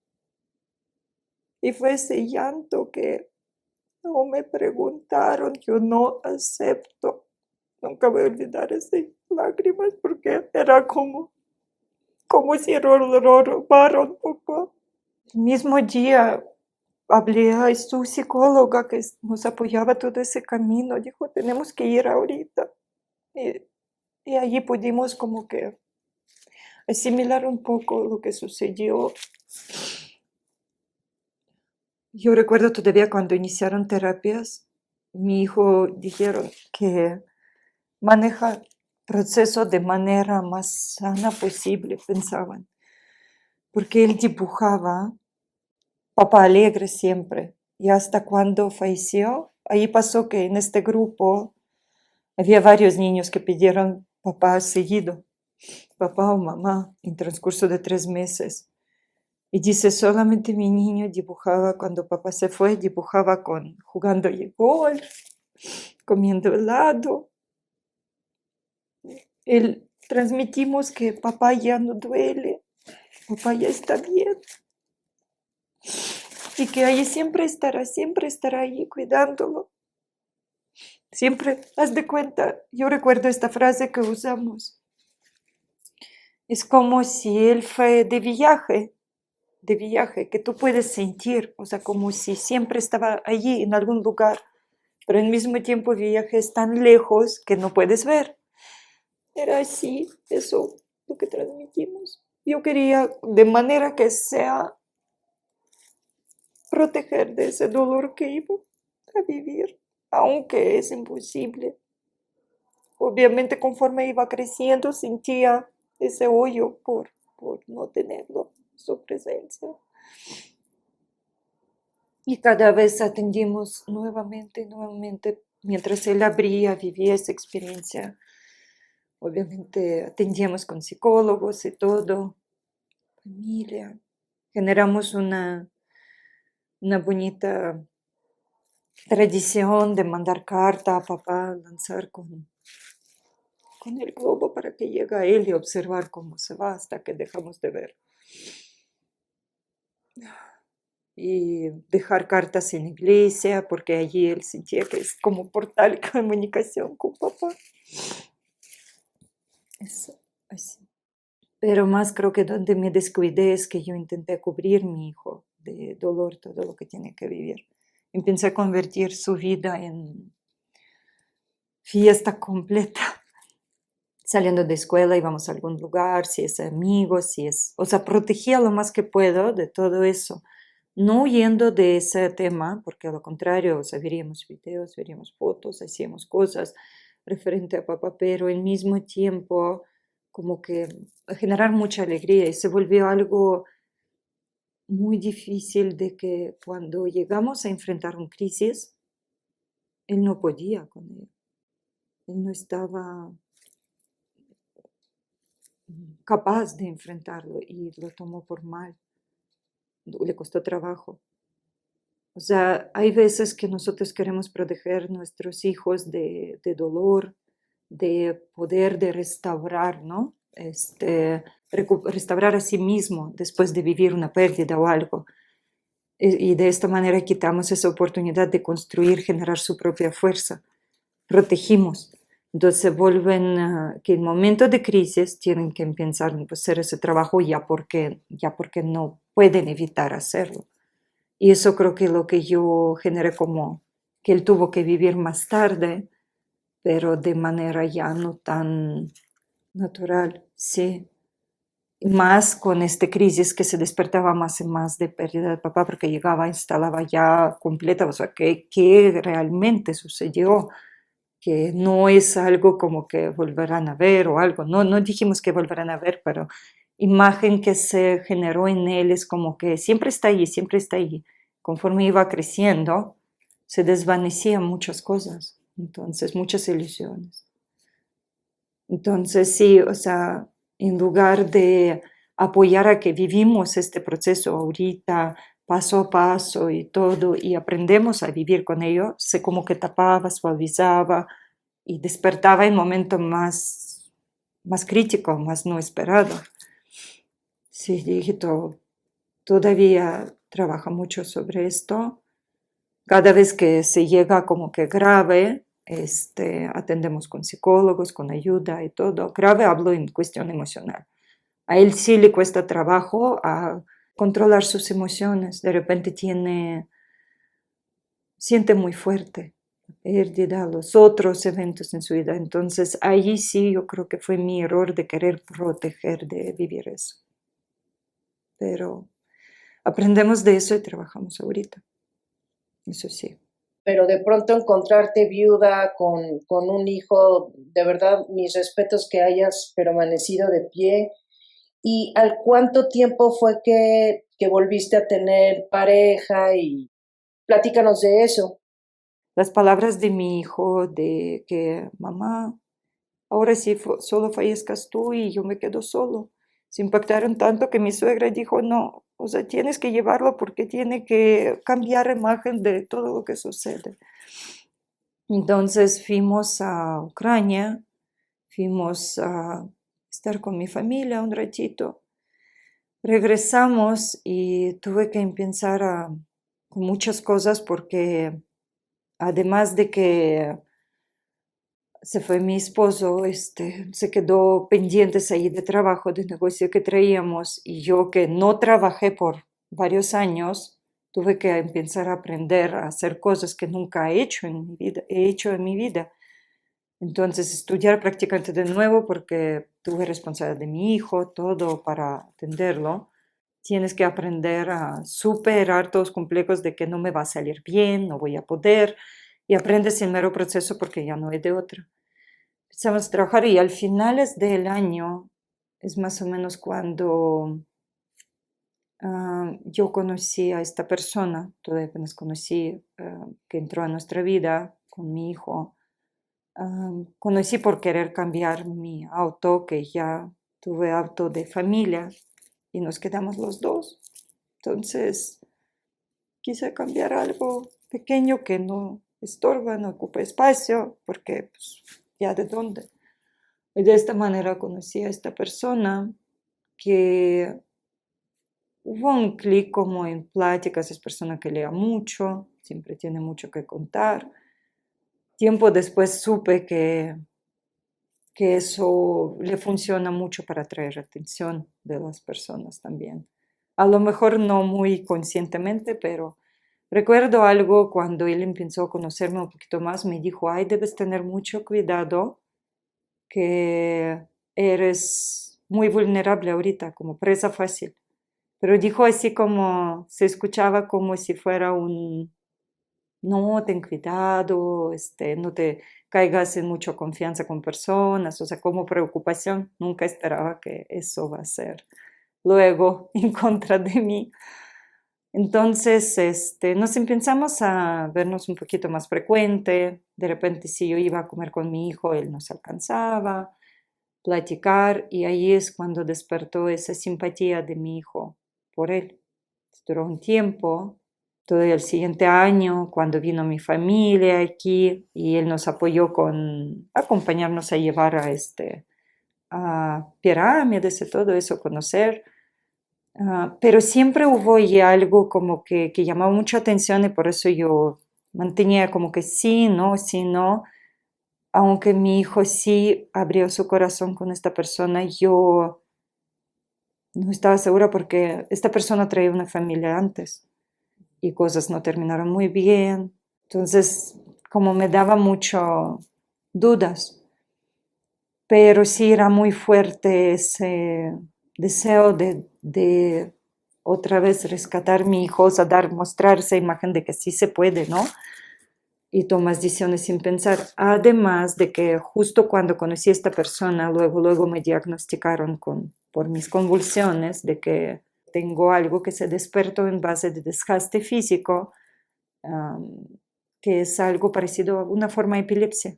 Speaker 1: y fue ese llanto que no me preguntaron, yo no acepto. Nunca voy a olvidar esas lágrimas porque era como si robaron papá. El mismo día hablé a su psicóloga que nos apoyaba todo ese camino. Dijo, tenemos que ir ahorita. Y allí pudimos como que asimilar un poco lo que sucedió. Yo recuerdo todavía cuando iniciaron terapias, mi hijo dijeron que maneja proceso de manera más sana posible, pensaban, porque él dibujaba, papá alegre siempre, y hasta cuando falleció, ahí pasó que en este grupo había varios niños que pidieron papá seguido, papá o mamá, en transcurso de 3 meses. Y dice, solamente mi niño dibujaba, cuando papá se fue, dibujaba jugando golf, comiendo helado. Transmitimos que papá ya no duele, papá ya está bien. Y que ahí siempre estará ahí cuidándolo. Siempre, haz de cuenta, yo recuerdo esta frase que usamos. Es como si él fue de viaje, que tú puedes sentir, o sea, como si siempre estaba allí en algún lugar, pero al mismo tiempo el viaje es tan lejos que no puedes ver. Era así, eso lo que transmitimos. Yo quería, de manera que sea, proteger de ese dolor que iba a vivir, aunque es imposible. Obviamente conforme iba creciendo sentía ese hoyo por no tenerlo, su presencia. Y cada vez atendimos nuevamente, mientras él vivía esa experiencia. Obviamente atendíamos con psicólogos y todo, familia. Generamos una bonita tradición de mandar carta a papá, lanzar con el globo para que llegue a él y observar cómo se va hasta que dejamos de ver. Y dejar cartas en iglesia, porque allí él sentía que es como portal de comunicación con papá. Eso, así. Pero más creo que donde me descuidé es que yo intenté cubrir a mi hijo de dolor, todo lo que tiene que vivir. Empecé a convertir su vida en fiesta completa. saliendo de escuela íbamos a algún lugar, si es amigos, si es... O sea, protegía lo más que puedo de todo eso. No huyendo de ese tema, porque a lo contrario, o sea, veríamos videos, veríamos fotos, hacíamos cosas referente a papá, pero al mismo tiempo como que generar mucha alegría y se volvió algo muy difícil de que cuando llegamos a enfrentar una crisis, él no podía con él. Él no estaba capaz de enfrentarlo y lo tomó por mal. Le costó trabajo. O sea, hay veces que nosotros queremos proteger a nuestros hijos de dolor, de poder de restaurar, ¿no? Restaurar a sí mismo después de vivir una pérdida o algo. Y de esta manera quitamos esa oportunidad de construir, generar su propia fuerza. Protegimos. Entonces vuelven que en momentos de crisis tienen que empezar a hacer ese trabajo ya porque no pueden evitar hacerlo. Y eso creo que es lo que yo generé como que él tuvo que vivir más tarde, pero de manera ya no tan natural, sí. Más con esta crisis que se despertaba más y más de pérdida de papá, porque llegaba, instalaba ya completa, o sea, que realmente sucedió, que no es algo como que volverán a ver o algo, no dijimos que volverán a ver, pero imagen que se generó en él es como que siempre está ahí, siempre está ahí. Conforme iba creciendo, se desvanecían muchas cosas, entonces muchas ilusiones. Entonces sí, o sea, en lugar de apoyar a que vivimos este proceso ahorita, paso a paso y todo, y aprendemos a vivir con ello, se como que tapaba, suavizaba y despertaba en momento más crítico, más no esperado. Sí, dígito, todavía trabaja mucho sobre esto. Cada vez que se llega como que grave, atendemos con psicólogos, con ayuda y todo. Grave hablo en cuestión emocional. A él sí le cuesta trabajo a controlar sus emociones. De repente siente muy fuerte la pérdida, los otros eventos en su vida. Entonces, allí sí yo creo que fue mi error de querer proteger de vivir eso. Pero aprendemos de eso y trabajamos ahorita. Eso sí.
Speaker 2: Pero de pronto encontrarte viuda con un hijo, de verdad, mis respetos que hayas permanecido de pie. ¿Y al cuánto tiempo fue que volviste a tener pareja? Y platícanos de eso.
Speaker 1: Las palabras de mi hijo de que, mamá, ahora sí solo fallezcas tú y yo me quedo solo. Se impactaron tanto que mi suegra dijo, no, o sea, tienes que llevarlo porque tiene que cambiar la imagen de todo lo que sucede. Entonces fuimos a Ucrania, fuimos a estar con mi familia un ratito. Regresamos y tuve que empezar con muchas cosas porque además de que se fue mi esposo, se quedó pendientes ahí de trabajo, de negocio que traíamos y yo que no trabajé por varios años, tuve que empezar a aprender a hacer cosas que nunca he hecho en mi vida. Entonces estudiar prácticamente de nuevo porque tuve responsabilidad de mi hijo, todo para atenderlo. Tienes que aprender a superar todos los complejos de que no me va a salir bien, no voy a poder, y aprendes el mero proceso porque ya no hay de otra. Empezamos a trabajar y al finales del año es más o menos cuando yo conocí a esta persona, todavía apenas conocí, que entró a nuestra vida con mi hijo. Conocí por querer cambiar mi auto, que ya tuve auto de familia y nos quedamos los dos. Entonces quise cambiar algo pequeño que no estorba, no ocupa espacio, porque pues, ya de dónde. Y de esta manera conocí a esta persona que hubo un clic como en pláticas, es persona que lea mucho, siempre tiene mucho que contar. Tiempo después supe que eso le funciona mucho para atraer atención de las personas también. A lo mejor no muy conscientemente, pero recuerdo algo cuando él empezó a conocerme un poquito más, me dijo, ay, debes tener mucho cuidado que eres muy vulnerable ahorita, como presa fácil. Pero dijo así como, se escuchaba como si fuera un, no, ten cuidado, no te caigas en mucha confianza con personas, o sea, como preocupación. Nunca esperaba que eso va a ser luego en contra de mí. Entonces, nos empezamos a vernos un poquito más frecuente. De repente, si yo iba a comer con mi hijo, él nos alcanzaba, platicar, y ahí es cuando despertó esa simpatía de mi hijo por él. Duró un tiempo, todo el siguiente año, cuando vino mi familia aquí, y él nos apoyó con acompañarnos a llevar a pirámides y todo eso, conocer. Pero siempre hubo ahí algo como que llamaba mucha atención y por eso yo mantenía como que sí, no. Aunque mi hijo sí abrió su corazón con esta persona, yo no estaba segura porque esta persona traía una familia antes y cosas no terminaron muy bien. Entonces, como me daba mucho dudas, pero sí era muy fuerte ese deseo de otra vez rescatar a mi hijo, o sea, mostrar esa imagen de que sí se puede, ¿no? Y tomas decisiones sin pensar. Además de que justo cuando conocí a esta persona, luego me diagnosticaron por mis convulsiones de que tengo algo que se despertó en base de desgaste físico, um, que es algo parecido a una forma de epilepsia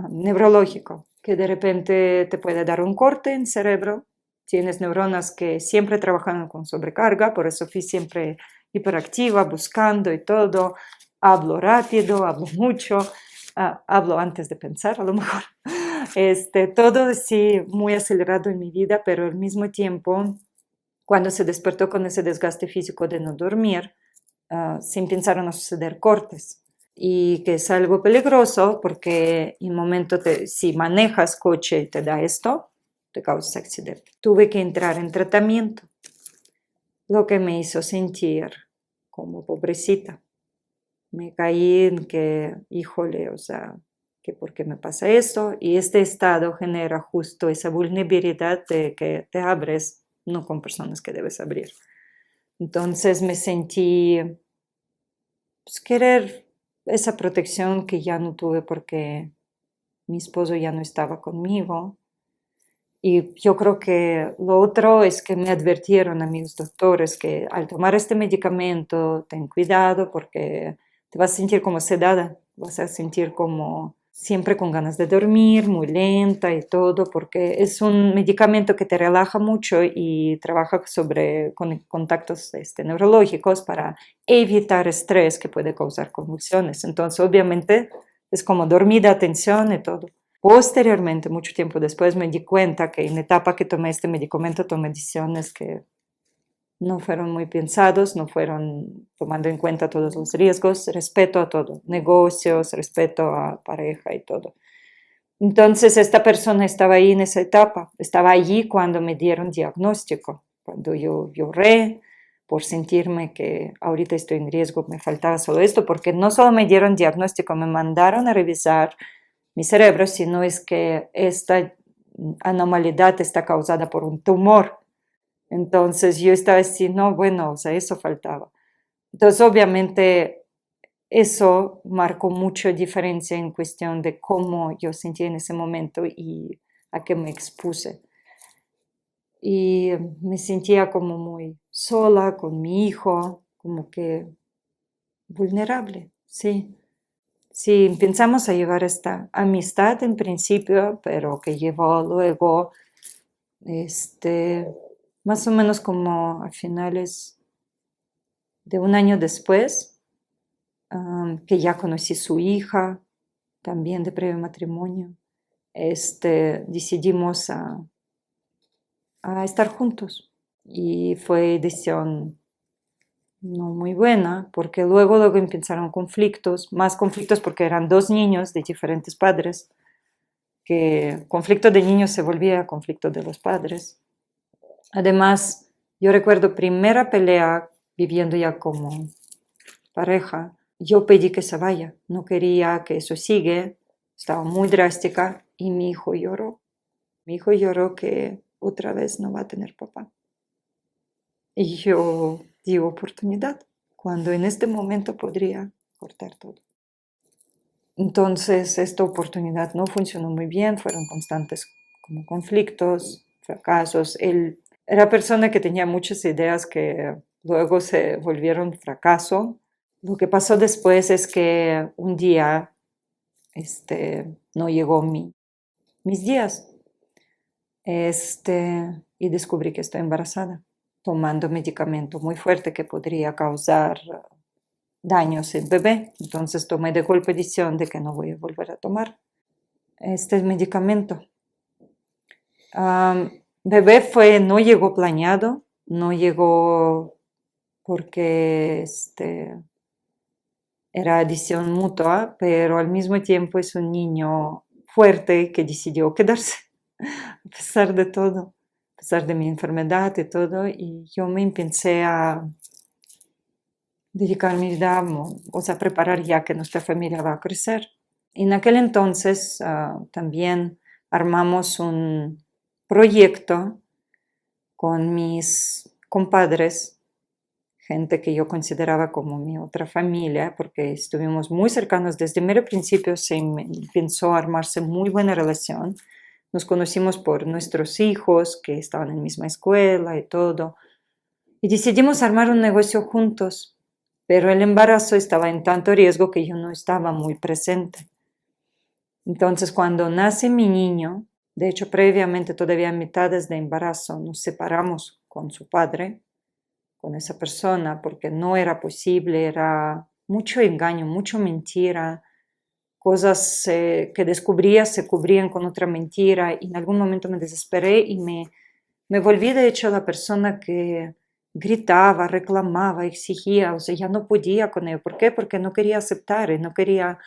Speaker 1: neurológico, que de repente te puede dar un corte en cerebro. Tienes neuronas que siempre trabajan con sobrecarga, por eso fui siempre hiperactiva, buscando y todo. Hablo rápido, hablo mucho, hablo antes de pensar a lo mejor. Todo sí muy acelerado en mi vida, pero al mismo tiempo, cuando se despertó con ese desgaste físico de no dormir, se empezaron a suceder cortes y que es algo peligroso porque en momento si manejas coche y te da esto, te causa accidente. Tuve que entrar en tratamiento, lo que me hizo sentir como pobrecita. Me caí en que, híjole, o sea, que por qué me pasa esto, y este estado genera justo esa vulnerabilidad de que te abres, no con personas que debes abrir. Entonces me sentí pues, querer esa protección que ya no tuve porque mi esposo ya no estaba conmigo. Y yo creo que lo otro es que me advirtieron a mis doctores que al tomar este medicamento, ten cuidado porque te vas a sentir como sedada, vas a sentir como siempre con ganas de dormir, muy lenta y todo, porque es un medicamento que te relaja mucho y trabaja con contactos neurológicos para evitar estrés que puede causar convulsiones. Entonces, obviamente, es como dormida atención y todo. Posteriormente, mucho tiempo después, me di cuenta que en la etapa que tomé este medicamento tomé decisiones que no fueron muy pensados, no fueron tomando en cuenta todos los riesgos, respeto a todo, negocios, respeto a pareja y todo. Entonces, esta persona estaba ahí en esa etapa, estaba allí cuando me dieron diagnóstico, cuando yo lloré por sentirme que ahorita estoy en riesgo, me faltaba solo esto, porque no solo me dieron diagnóstico, me mandaron a revisar mi cerebro, sino es que esta anomalidad está causada por un tumor. Entonces yo estaba así, no, bueno, o sea, eso faltaba. Entonces obviamente eso marcó mucha diferencia en cuestión de cómo yo sentía en ese momento y a qué me expuse. Y me sentía como muy sola con mi hijo, como que vulnerable, sí. Sí, pensamos a llevar esta amistad en principio, pero que llevó luego, este, más o menos como a finales de un año después, que ya conocí su hija, también de previo matrimonio, decidimos a estar juntos y fue decisión no muy buena, porque luego empezaron conflictos, más conflictos porque eran dos niños de diferentes padres, que conflicto de niños se volvía conflicto de los padres. Además, yo recuerdo primera pelea viviendo ya como pareja, yo pedí que se vaya, no quería que eso siga, estaba muy drástica y mi hijo lloró. Mi hijo lloró que otra vez no va a tener papá. Y yo di oportunidad, cuando en este momento podría cortar todo. Entonces, esta oportunidad no funcionó muy bien, fueron constantes como conflictos, fracasos. Él era persona que tenía muchas ideas que luego se volvieron fracaso. Lo que pasó después es que un día no llegó mis días y descubrí que estoy embarazada, tomando medicamento muy fuerte que podría causar daños en bebé. Entonces tomé de golpe decisión de que no voy a volver a tomar este medicamento. Bebé no llegó planeado, no llegó porque era decisión mutua, pero al mismo tiempo es un niño fuerte que decidió quedarse, a pesar de todo, a pesar de mi enfermedad y todo, y yo me empecé a dedicar mi vida, o sea, preparar ya que nuestra familia va a crecer. Y en aquel entonces también armamos un proyecto con mis compadres, gente que yo consideraba como mi otra familia, porque estuvimos muy cercanos desde el mero principio, se empezó a armarse muy buena relación. Nos conocimos por nuestros hijos que estaban en la misma escuela y todo. Y decidimos armar un negocio juntos, pero el embarazo estaba en tanto riesgo que yo no estaba muy presente. Entonces, cuando nace mi niño, de hecho, previamente, todavía a mitades de embarazo, nos separamos con su padre, con esa persona, porque no era posible, era mucho engaño, mucha mentira, cosas que descubría se cubrían con otra mentira, y en algún momento me desesperé y me volví, de hecho, la persona que gritaba, reclamaba, exigía, o sea, ya no podía con ello. ¿Por qué? Porque no quería aceptar y no quería,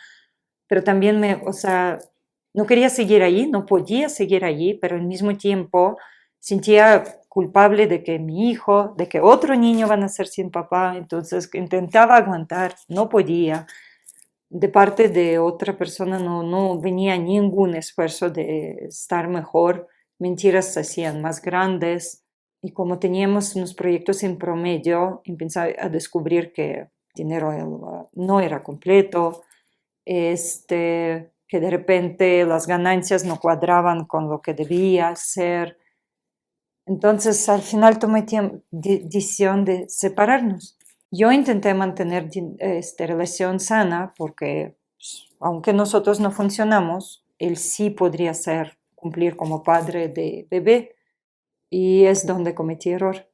Speaker 1: pero también o sea, no quería seguir allí, no podía seguir allí, pero al mismo tiempo sentía culpable de que mi hijo, de que otro niño va a nacer sin papá, entonces intentaba aguantar, no podía. De parte de otra persona no venía ningún esfuerzo de estar mejor, mentiras se hacían más grandes y como teníamos unos proyectos en promedio, empecé a descubrir que el dinero no era completo, que de repente las ganancias no cuadraban con lo que debía ser. Entonces, al final tomé decisión de separarnos. Yo intenté mantener esta relación sana porque, aunque nosotros no funcionamos, él sí podría cumplir como padre de bebé. Y es donde cometí error,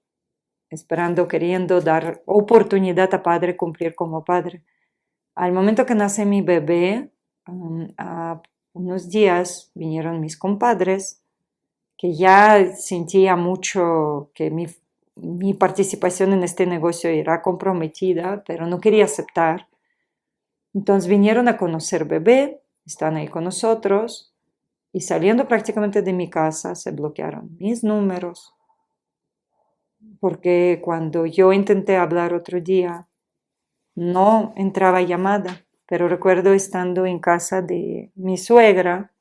Speaker 1: esperando, queriendo dar oportunidad a padre cumplir como padre. Al momento que nace mi bebé, a unos días vinieron mis compadres, que ya sentía mucho que mi participación en este negocio era comprometida, pero no quería aceptar. Entonces vinieron a conocer bebé, están ahí con nosotros, y saliendo prácticamente de mi casa se bloquearon mis números, porque cuando yo intenté hablar otro día, no entraba llamada, pero recuerdo estando en casa de mi suegra,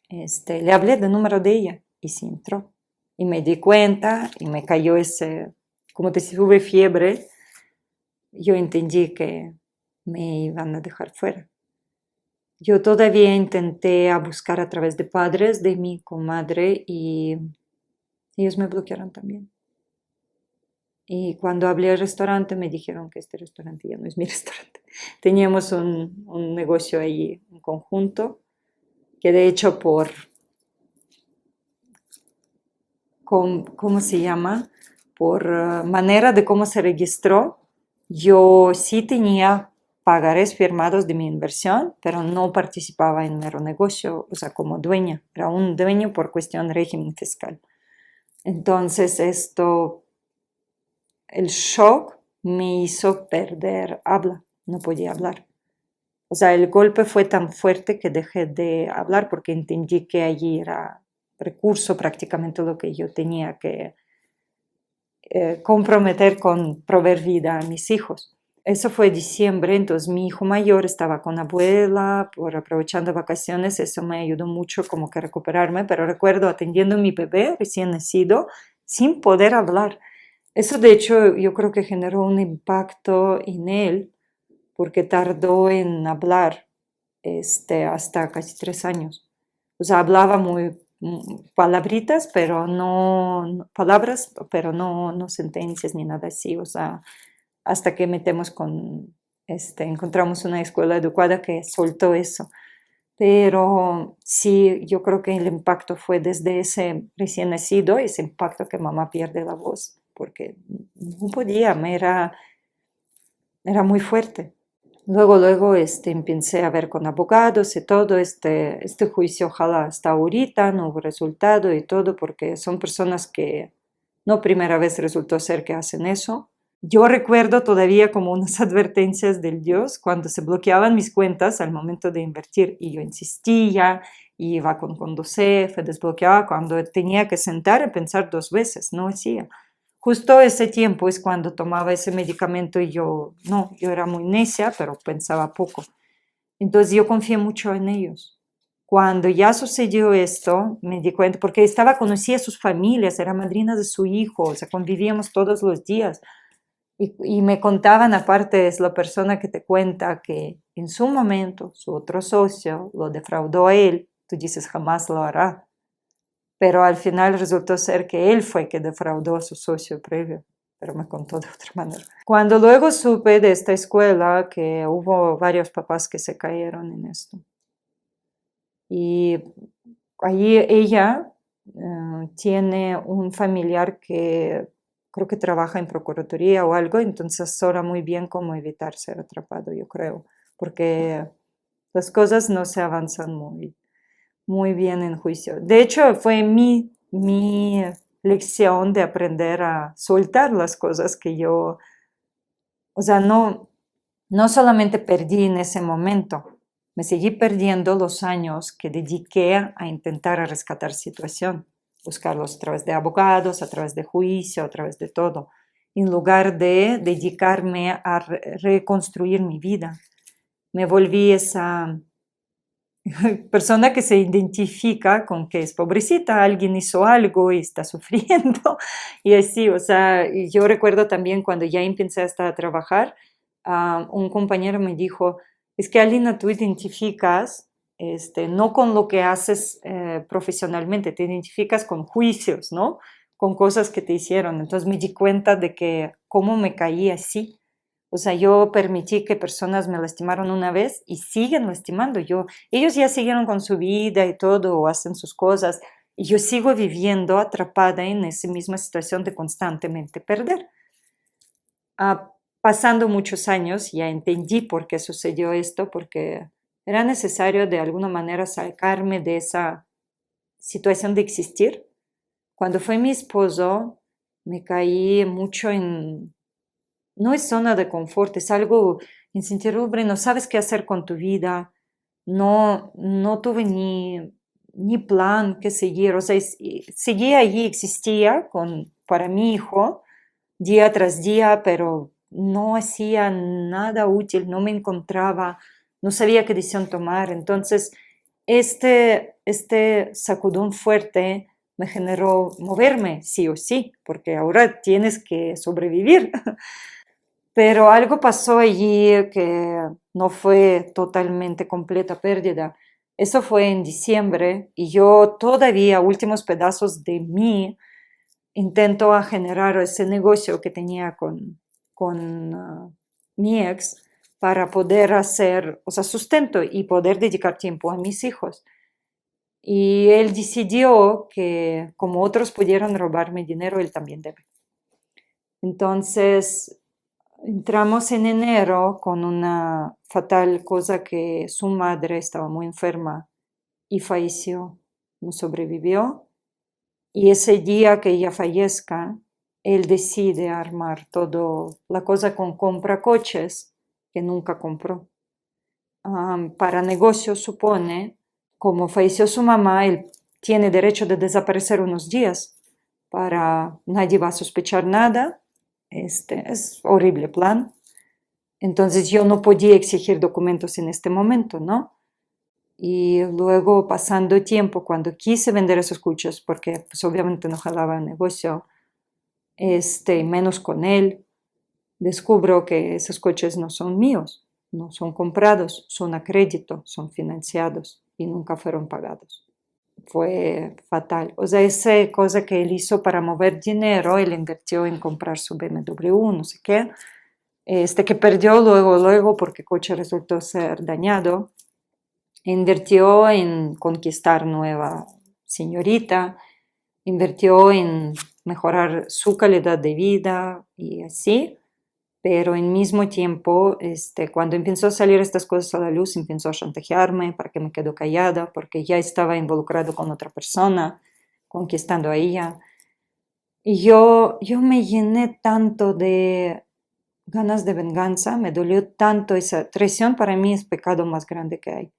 Speaker 1: le hablé del número de ella y sí entró. Y me di cuenta y me cayó como te tuve fiebre, yo entendí que me iban a dejar fuera. Yo todavía intenté a buscar a través de padres de mi comadre y ellos me bloquearon también. Y cuando hablé al restaurante me dijeron que este restaurante ya no es mi restaurante. Teníamos un negocio ahí en conjunto, que de hecho ¿cómo se llama? Por manera de cómo se registró, yo sí tenía pagarés firmados de mi inversión, pero no participaba en mero negocio, o sea, como dueña. Era un dueño por cuestión de régimen fiscal. Entonces el shock me hizo perder habla, no podía hablar. O sea, el golpe fue tan fuerte que dejé de hablar porque entendí que allí era recurso prácticamente lo que yo tenía que comprometer con proveer vida a mis hijos. Eso fue diciembre, entonces mi hijo mayor estaba con abuela, por aprovechando vacaciones, eso me ayudó mucho como que a recuperarme, pero recuerdo atendiendo a mi bebé recién nacido sin poder hablar. Eso de hecho yo creo que generó un impacto en él porque tardó en hablar hasta casi 3 años. O sea, hablaba muy palabritas, pero no palabras, pero no sentencias ni nada así. O sea, hasta que encontramos una escuela adecuada que soltó eso. Pero sí, yo creo que el impacto fue desde ese recién nacido, ese impacto que mamá pierde la voz, porque no podía, era muy fuerte. Luego, empecé a ver con abogados y todo, este juicio ojalá hasta ahorita, no hubo resultado y todo, porque son personas que no primera vez resultó ser que hacen eso. Yo recuerdo todavía como unas advertencias del Dios cuando se bloqueaban mis cuentas al momento de invertir y yo insistía, iba con Conducef, desbloqueaba cuando tenía que sentar y pensar 2 veces, no hacía. Justo ese tiempo es cuando tomaba ese medicamento y yo era muy necia, pero pensaba poco. Entonces yo confié mucho en ellos. Cuando ya sucedió esto, me di cuenta, porque conocía a sus familias, era madrina de su hijo, o sea, convivíamos todos los días. Y me contaban, aparte, es la persona que te cuenta que en su momento su otro socio lo defraudó a él. Tú dices, jamás lo hará. Pero al final resultó ser que él fue que defraudó a su socio previo, pero me contó de otra manera. Cuando luego supe de esta escuela que hubo varios papás que se cayeron en esto. Y allí ella tiene un familiar que creo que trabaja en procuraduría o algo, entonces sabe muy bien cómo evitar ser atrapado, yo creo, porque las cosas no se avanzan muy bien en juicio. De hecho, fue mi lección de aprender a soltar las cosas que yo, o sea, no solamente perdí en ese momento, me seguí perdiendo los años que dediqué a intentar rescatar situación, buscarlos a través de abogados, a través de juicio, a través de todo, en lugar de dedicarme a reconstruir mi vida. Me volví esa persona que se identifica con que es pobrecita, alguien hizo algo y está sufriendo y así, o sea, y yo recuerdo también cuando ya empecé hasta a trabajar, un compañero me dijo, es que Alina, tú identificas no con lo que haces profesionalmente, te identificas con juicios, ¿no? Con cosas que te hicieron. Entonces me di cuenta de que cómo me caí así. O sea, yo permití que personas me lastimaron una vez y siguen lastimando. Ellos ya siguieron con su vida y todo, o hacen sus cosas, y yo sigo viviendo atrapada en esa misma situación de constantemente perder. Pasando muchos años, ya entendí por qué sucedió esto, porque era necesario de alguna manera sacarme de esa situación de existir. Cuando fue mi esposo, me caí mucho no es zona de confort, es algo incertidumbre, no sabes qué hacer con tu vida, no tuve ni plan que seguir, o sea, seguía allí, existía para mi hijo día tras día, pero no hacía nada útil, no me encontraba, no sabía qué decisión tomar. Entonces, este sacudón fuerte me generó moverme, sí o sí, porque ahora tienes que sobrevivir. Pero algo pasó allí que no fue totalmente completa pérdida. Eso fue en diciembre y yo todavía, últimos pedazos de mí, intento a generar ese negocio que tenía con mi ex para poder hacer, o sea, sustento y poder dedicar tiempo a mis hijos. Y él decidió que como otros pudieron robarme dinero, él también debe. Entonces, entramos en enero con una fatal cosa que su madre estaba muy enferma y falleció, no sobrevivió. Y ese día que ella fallezca, él decide armar todo la cosa con compra coches que nunca compró. Para negocio supone, como falleció su mamá, él tiene derecho de desaparecer unos días para nadie va a sospechar nada. Este es horrible plan. Entonces yo no podía exigir documentos en este momento, ¿no? Y luego, pasando tiempo, cuando quise vender esos coches, porque pues obviamente no jalaba el negocio, menos con él, descubro que esos coches no son míos, no son comprados, son a crédito, son financiados y nunca fueron pagados. Fue fatal. O sea, esa cosa que él hizo para mover dinero, él invirtió en comprar su BMW, no sé qué, que perdió luego porque el coche resultó ser dañado. Invirtió en conquistar nueva señorita, invirtió en mejorar su calidad de vida y así, pero en mismo tiempo, cuando empezó a salir estas cosas a la luz, empezó a chantajearme para que me quedo callada, porque ya estaba involucrado con otra persona, conquistando a ella. Y yo me llené tanto de ganas de venganza, me dolió tanto esa traición, para mí es pecado más grande que hay.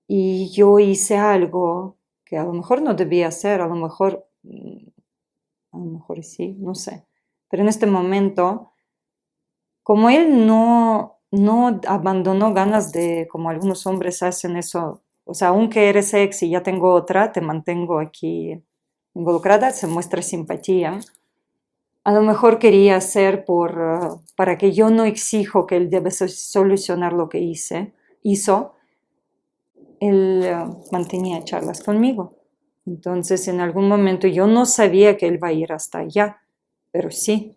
Speaker 1: Y yo hice algo que a lo mejor no debía hacer, a lo mejor sí, no sé. Pero en este momento, como él no abandonó ganas de, como algunos hombres hacen eso, o sea, aunque eres ex y ya tengo otra, te mantengo aquí involucrada, se muestra simpatía. A lo mejor quería hacer para que yo no exijo que él debe solucionar lo que hizo, él mantenía charlas conmigo. Entonces, en algún momento yo no sabía que él iba a ir hasta allá, pero sí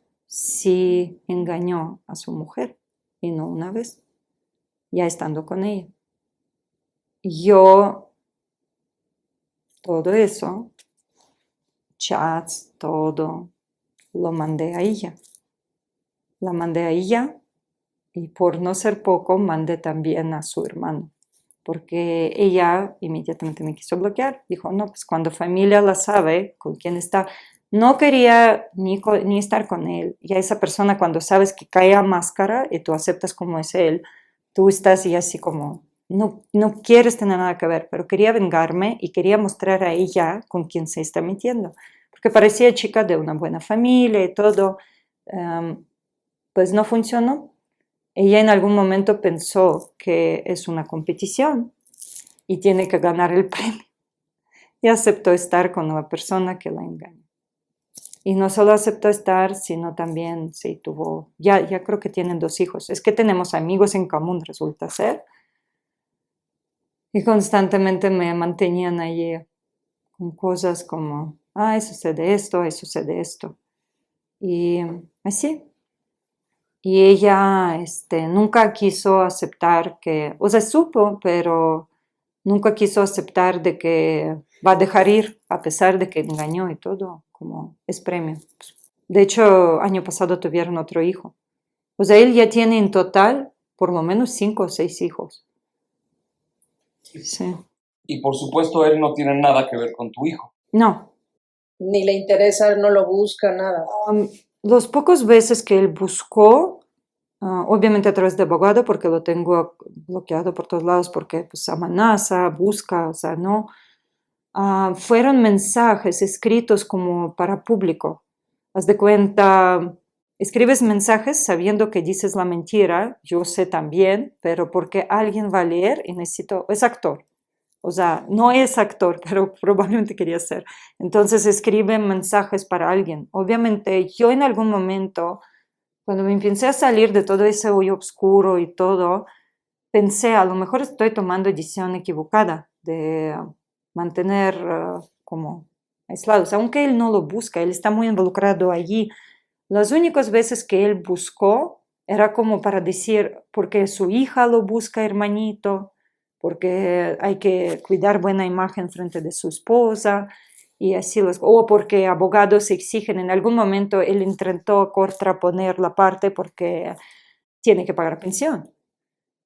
Speaker 1: engañó a su mujer, y no una vez, ya estando con ella. Yo, todo eso, chats, todo, lo mandé a ella. La mandé a ella y por no ser poco, mandé también a su hermano, porque ella inmediatamente me quiso bloquear. Dijo, no, pues cuando familia la sabe con quién está, no quería ni estar con él. Y a esa persona cuando sabes que cae a máscara y tú aceptas como es él, tú estás y así como, no quieres tener nada que ver, pero quería vengarme y quería mostrar a ella con quién se está metiendo, porque parecía chica de una buena familia y todo, pues no funcionó. Ella en algún momento pensó que es una competición y tiene que ganar el premio y aceptó estar con una persona que la engañó. Y no solo aceptó estar, sino también ya creo que tienen 2 hijos. Es que tenemos amigos en común, resulta ser. Y constantemente me mantenían allí con cosas como, sucede esto. Y así. Y ella nunca quiso aceptar o sea, supo, pero nunca quiso aceptar de que va a dejar ir, a pesar de que engañó y todo, como es premio. De hecho, año pasado tuvieron otro hijo. O sea, él ya tiene en total por lo menos 5 o 6 hijos. Sí.
Speaker 3: Y por supuesto, él no tiene nada que ver con tu hijo.
Speaker 1: No.
Speaker 2: Ni le interesa, no lo busca, nada.
Speaker 1: Los pocos veces que él buscó, obviamente a través de abogado, porque lo tengo bloqueado por todos lados, porque pues amenaza, busca, o sea, no. Fueron mensajes escritos como para público. Haz de cuenta, escribes mensajes sabiendo que dices la mentira, yo sé también, pero porque alguien va a leer y es actor. O sea, no es actor, pero probablemente quería ser. Entonces escribe mensajes para alguien. Obviamente yo en algún momento, cuando me empecé a salir de todo ese hoyo oscuro y todo, pensé, a lo mejor estoy tomando decisión equivocada de mantener como aislados, aunque él no lo busca, él está muy involucrado allí. Las únicas veces que él buscó era como para decir, porque su hija lo busca, hermanito, porque hay que cuidar buena imagen frente de su esposa, y así o porque abogados exigen, en algún momento él intentó contraponer la parte porque tiene que pagar pensión.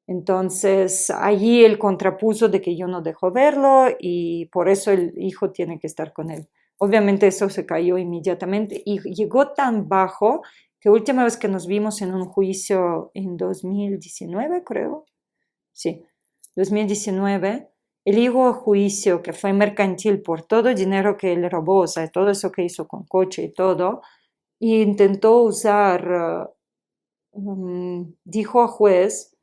Speaker 1: Entonces, allí él contrapuso de que yo no dejo verlo y por eso el hijo tiene que estar con él. Obviamente eso se cayó inmediatamente y llegó tan bajo que última vez que nos vimos en un juicio en 2019, creo. Sí, 2019. Él llegó a juicio que fue mercantil por todo el dinero que él robó, o sea, todo eso que hizo con coche y todo, y intentó usar dijo a juez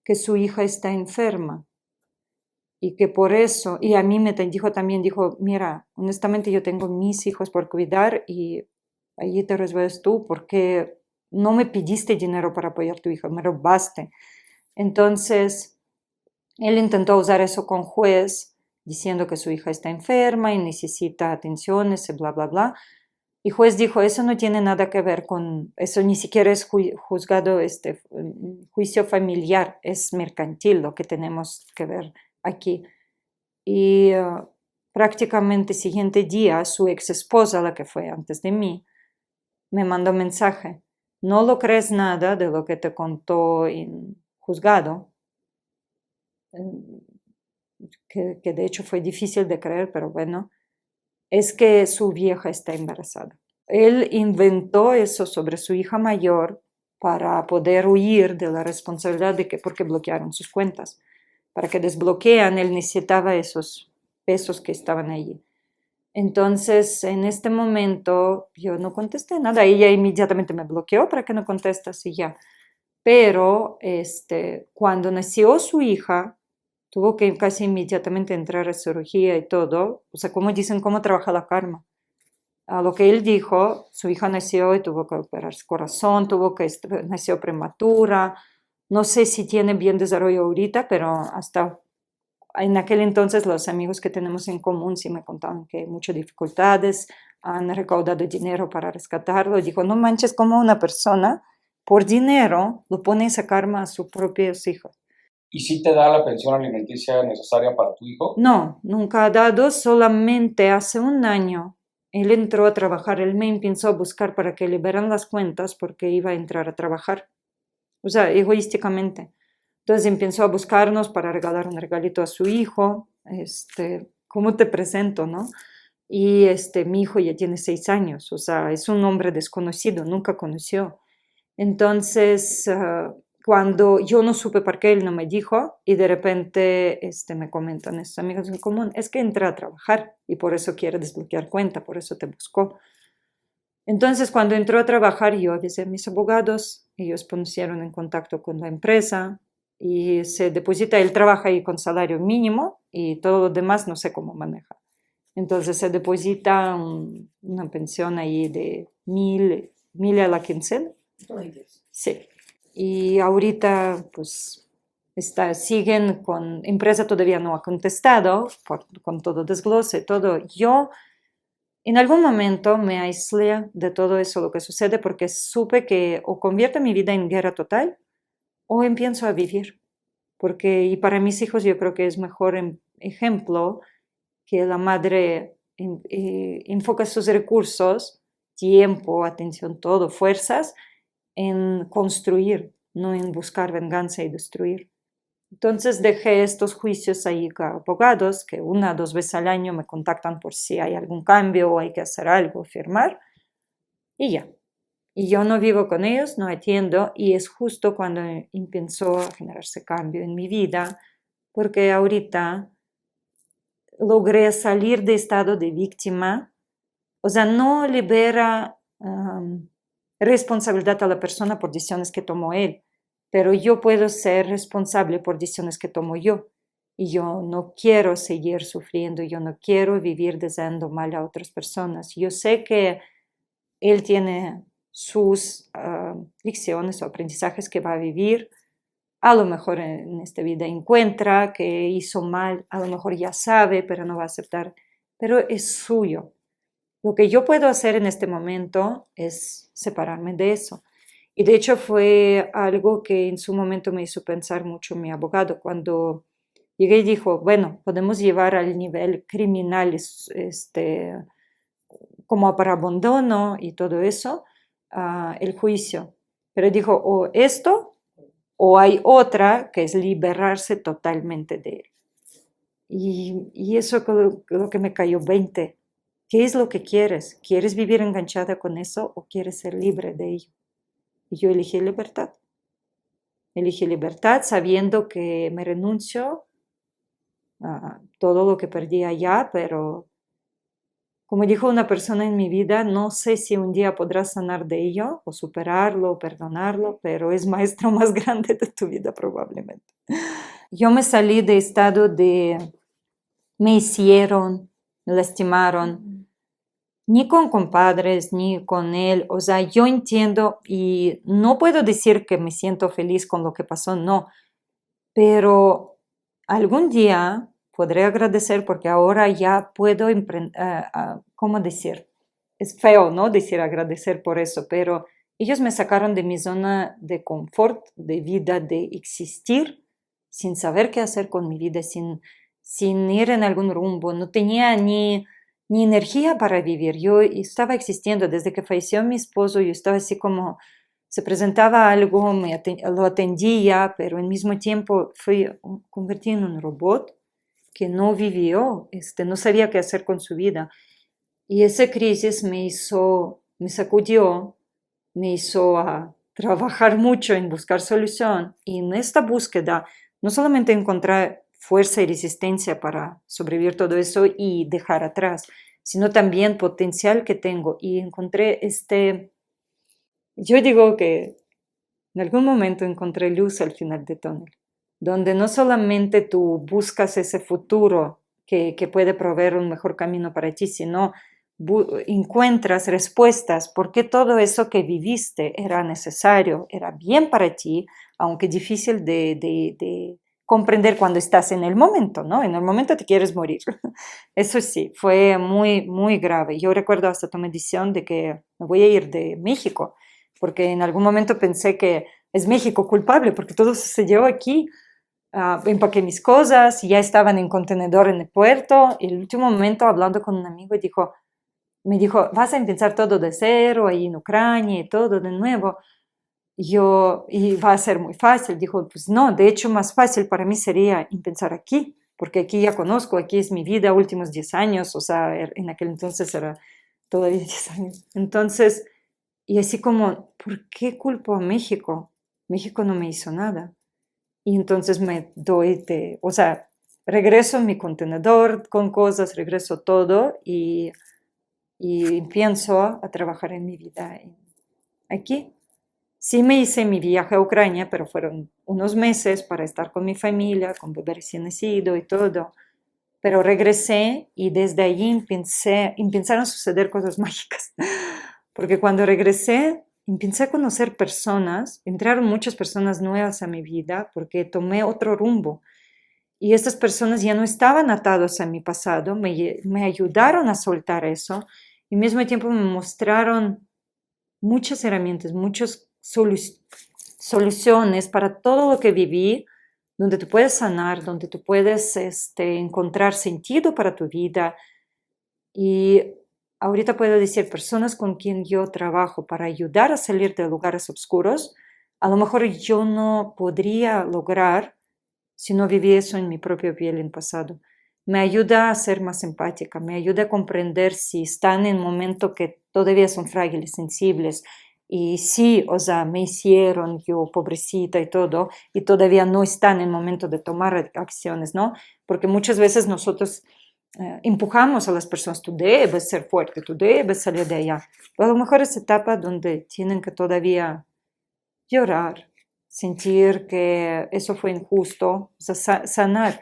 Speaker 1: que su hija está enferma y que por eso, y a mí me dijo también, dijo, mira, honestamente yo tengo mis hijos por cuidar y allí te resuelves tú porque no me pidiste dinero para apoyar a tu hija, me robaste. Entonces, él intentó usar eso con juez, diciendo que su hija está enferma y necesita atenciones y bla, bla, bla. Y juez dijo, eso no tiene nada que ver con, eso ni siquiera es juzgado, juicio familiar, es mercantil lo que tenemos que ver aquí. Y prácticamente el siguiente día, su ex esposa, la que fue antes de mí, me mandó un mensaje. No lo crees nada de lo que te contó en juzgado, que de hecho fue difícil de creer, pero bueno, es que su vieja está embarazada. Él inventó eso sobre su hija mayor para poder huir de la responsabilidad de que, porque bloquearon sus cuentas. Para que desbloquean, él necesitaba esos pesos que estaban allí. Entonces, en este momento, yo no contesté nada. Ella inmediatamente me bloqueó para que no contestes y ya. Pero cuando nació su hija, tuvo que casi inmediatamente entrar a cirugía y todo. O sea, como dicen, cómo trabaja la karma. A lo que él dijo, su hija nació y tuvo que operar su corazón, nació prematura. No sé si tiene bien desarrollo ahorita, pero hasta en aquel entonces los amigos que tenemos en común sí me contaban que hay muchas dificultades, han recaudado dinero para rescatarlo. Dijo, no manches, como una persona por dinero lo pone esa karma a sus propios hijos.
Speaker 3: ¿Y si te da la pensión alimenticia necesaria para tu hijo?
Speaker 1: No, nunca ha dado, solamente hace un año. Él entró a trabajar, él me empezó a buscar para que liberan las cuentas porque iba a entrar a trabajar. O sea, egoísticamente. Entonces empezó a buscarnos para regalar un regalito a su hijo. ¿Cómo te presento, no? Y mi hijo ya tiene 6 años, o sea, es un hombre desconocido, nunca conoció. Entonces, cuando yo no supe por qué él no me dijo, y de repente me comentan estos amigos en común, es que entra a trabajar y por eso quiere desbloquear cuenta, por eso te buscó. Entonces, cuando entró a trabajar, yo avisé a mis abogados, ellos pusieron en contacto con la empresa y se deposita, él trabaja ahí con salario mínimo y todo lo demás no sé cómo maneja. Entonces se deposita una pensión ahí de 1,000 a la quincena. Sí. Y ahorita pues siguen con, empresa todavía no ha contestado con todo desglose, todo. Yo en algún momento me aislé de todo eso, lo que sucede, porque supe que o convierte mi vida en guerra total o empiezo a vivir. Porque, y para mis hijos yo creo que es mejor ejemplo que la madre enfoca sus recursos, tiempo, atención, todo, fuerzas, en construir, no en buscar venganza y destruir. Entonces dejé estos juicios ahí con abogados que 1 o 2 veces al año me contactan por si hay algún cambio o hay que hacer algo, firmar, y ya. Y yo no vivo con ellos, no atiendo, y es justo cuando empezó a generarse cambio en mi vida, porque ahorita logré salir de estado de víctima, o sea, no libera responsabilidad a la persona por decisiones que tomó él, pero yo puedo ser responsable por decisiones que tomo yo. Y yo no quiero seguir sufriendo, yo no quiero vivir deseando mal a otras personas. Yo sé que él tiene sus lecciones o aprendizajes que va a vivir. A lo mejor en esta vida encuentra que hizo mal, a lo mejor ya sabe, pero no va a aceptar, pero es suyo. Lo que yo puedo hacer en este momento es separarme de eso. Y de hecho fue algo que en su momento me hizo pensar mucho mi abogado cuando llegué y dijo, bueno, podemos llevar al nivel criminal, como para abandono y todo eso, el juicio. Pero dijo, o esto, o hay otra que es liberarse totalmente de él. Y eso es lo que me cayó 20. ¿Qué es lo que quieres? ¿Quieres vivir enganchada con eso o quieres ser libre de ello? Y yo elegí libertad. Elegí libertad sabiendo que me renuncio a todo lo que perdí allá, pero como dijo una persona en mi vida, no sé si un día podrás sanar de ello, o superarlo, o perdonarlo, pero es maestro más grande de tu vida probablemente. Yo me salí de estado de me hicieron, me lastimaron, ni con compadres, ni con él. O sea, yo entiendo y no puedo decir que me siento feliz con lo que pasó, no. Pero algún día podré agradecer porque ahora ya puedo ¿cómo decir? Es feo, ¿no? Decir agradecer por eso, pero ellos me sacaron de mi zona de confort, de vida, de existir, sin saber qué hacer con mi vida, sin ir en algún rumbo. No tenía ni energía para vivir. Yo estaba existiendo. Desde que falleció mi esposo, yo estaba así como se presentaba algo, lo atendía, pero al mismo tiempo fui convertida en un robot que no vivió, no sabía qué hacer con su vida. Y esa crisis me sacudió, me hizo trabajar mucho en buscar solución. Y en esta búsqueda, no solamente encontrar fuerza y resistencia para sobrevivir todo eso y dejar atrás, sino también potencial que tengo. Y encontré yo digo que en algún momento encontré luz al final del túnel, donde no solamente tú buscas ese futuro que puede proveer un mejor camino para ti, sino encuentras respuestas porque todo eso que viviste era necesario, era bien para ti, aunque difícil de comprender cuando estás en el momento, ¿no? En el momento te quieres morir. Eso sí, fue muy, muy grave. Yo recuerdo hasta tomé decisión de que me voy a ir de México, porque en algún momento pensé que es México culpable, porque todo sucedió aquí. Empaqué mis cosas, ya estaban en contenedor en el puerto, y el último momento hablando con un amigo me dijo, vas a empezar todo de cero, ahí en Ucrania y todo de nuevo. Y va a ser muy fácil. Dijo, pues no, de hecho más fácil para mí sería empezar aquí, porque aquí ya conozco, aquí es mi vida, últimos 10 años, o sea, en aquel entonces era todavía 10 años. Entonces, y así como, ¿por qué culpo a México? México no me hizo nada. Y entonces me doy o sea, regreso en mi contenedor con cosas, regreso todo y pienso a trabajar en mi vida aquí. Sí me hice mi viaje a Ucrania, pero fueron unos meses para estar con mi familia, con bebé recién nacido y todo. Pero regresé y desde allí empezaron a suceder cosas mágicas. Porque cuando regresé, empecé a conocer personas, entraron muchas personas nuevas a mi vida porque tomé otro rumbo. Y estas personas ya no estaban atadas a mi pasado, me ayudaron a soltar eso y al mismo tiempo me mostraron muchas herramientas, muchas soluciones para todo lo que viví, donde tú puedes sanar, donde tú puedes encontrar sentido para tu vida. Y ahorita puedo decir, personas con quien yo trabajo para ayudar a salir de lugares oscuros, a lo mejor yo no podría lograr si no viví eso en mi propia piel en pasado. Me ayuda a ser más empática, me ayuda a comprender si están en un momento que todavía son frágiles, sensibles, y sí, o sea, me hicieron yo pobrecita y todo, y todavía no están en el momento de tomar acciones, ¿no? Porque muchas veces nosotros empujamos a las personas, tú debes ser fuerte, tú debes salir de allá. Pero a lo mejor es etapa donde tienen que todavía llorar, sentir que eso fue injusto, o sea, sanar.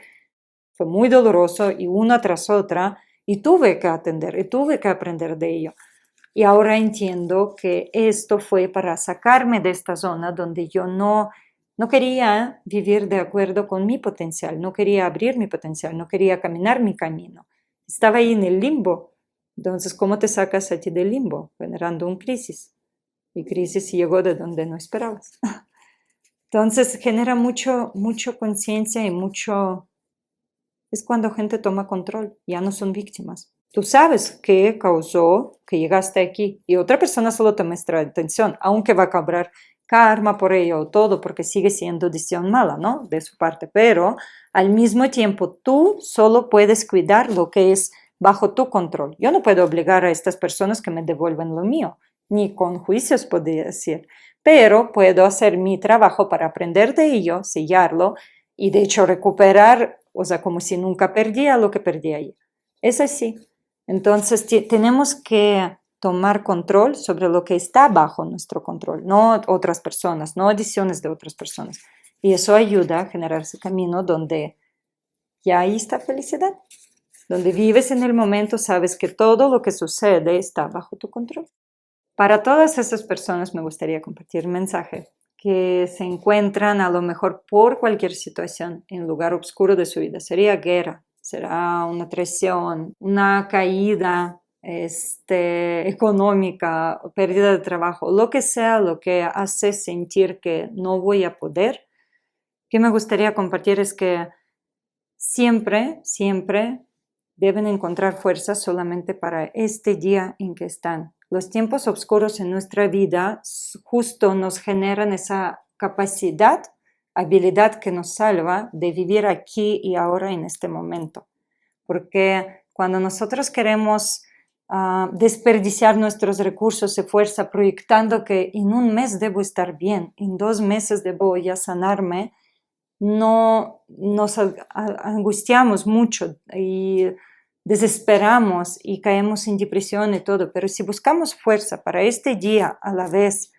Speaker 1: Fue muy doloroso y una tras otra, y tuve que atender, y tuve que aprender de ello. Y ahora entiendo que esto fue para sacarme de esta zona donde yo no quería vivir de acuerdo con mi potencial, no quería abrir mi potencial, no quería caminar mi camino. Estaba ahí en el limbo. Entonces, ¿cómo te sacas a ti del limbo? Generando una crisis. Y crisis llegó de donde no esperabas. Entonces, genera mucho conciencia y mucho. Es cuando gente toma control, ya no son víctimas. Tú sabes qué causó que llegaste aquí y otra persona solo te muestra atención, aunque va a cobrar karma por ello o todo, porque sigue siendo decisión mala, ¿no? De su parte, pero al mismo tiempo tú solo puedes cuidar lo que es bajo tu control. Yo no puedo obligar a estas personas que me devuelvan lo mío, ni con juicios podría decir, pero puedo hacer mi trabajo para aprender de ello, sellarlo y de hecho recuperar, o sea, como si nunca perdía lo que perdí ayer. Es así. Entonces tenemos que tomar control sobre lo que está bajo nuestro control, no otras personas, no decisiones de otras personas. Y eso ayuda a generar ese camino donde ya ahí está felicidad, donde vives en el momento, sabes que todo lo que sucede está bajo tu control. Para todas esas personas me gustaría compartir un mensaje que se encuentran a lo mejor por cualquier situación en un lugar oscuro de su vida. Sería guerra, será una traición, una caída económica, pérdida de trabajo, lo que sea lo que hace sentir que no voy a poder. Que me gustaría compartir es que siempre, siempre deben encontrar fuerza solamente para este día en que están. Los tiempos oscuros en nuestra vida justo nos generan esa capacidad, habilidad que nos salva de vivir aquí y ahora en este momento. Porque cuando nosotros queremos desperdiciar nuestros recursos y fuerza proyectando que en un mes debo estar bien, en 2 meses debo ya sanarme, no nos angustiamos mucho y desesperamos y caemos en depresión y todo, pero si buscamos fuerza para este día a la vez,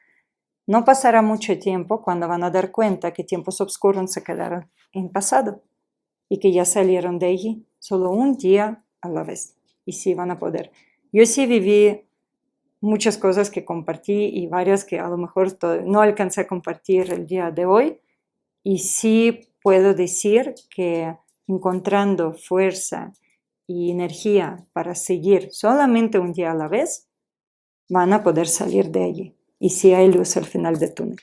Speaker 1: no pasará mucho tiempo cuando van a dar cuenta que tiempos oscuros se quedaron en pasado y que ya salieron de allí, solo un día a la vez, y sí van a poder. Yo sí viví muchas cosas que compartí y varias que a lo mejor no alcancé a compartir el día de hoy, y sí puedo decir que encontrando fuerza y energía para seguir solamente un día a la vez, van a poder salir de allí. Y sí hay luz al final del túnel.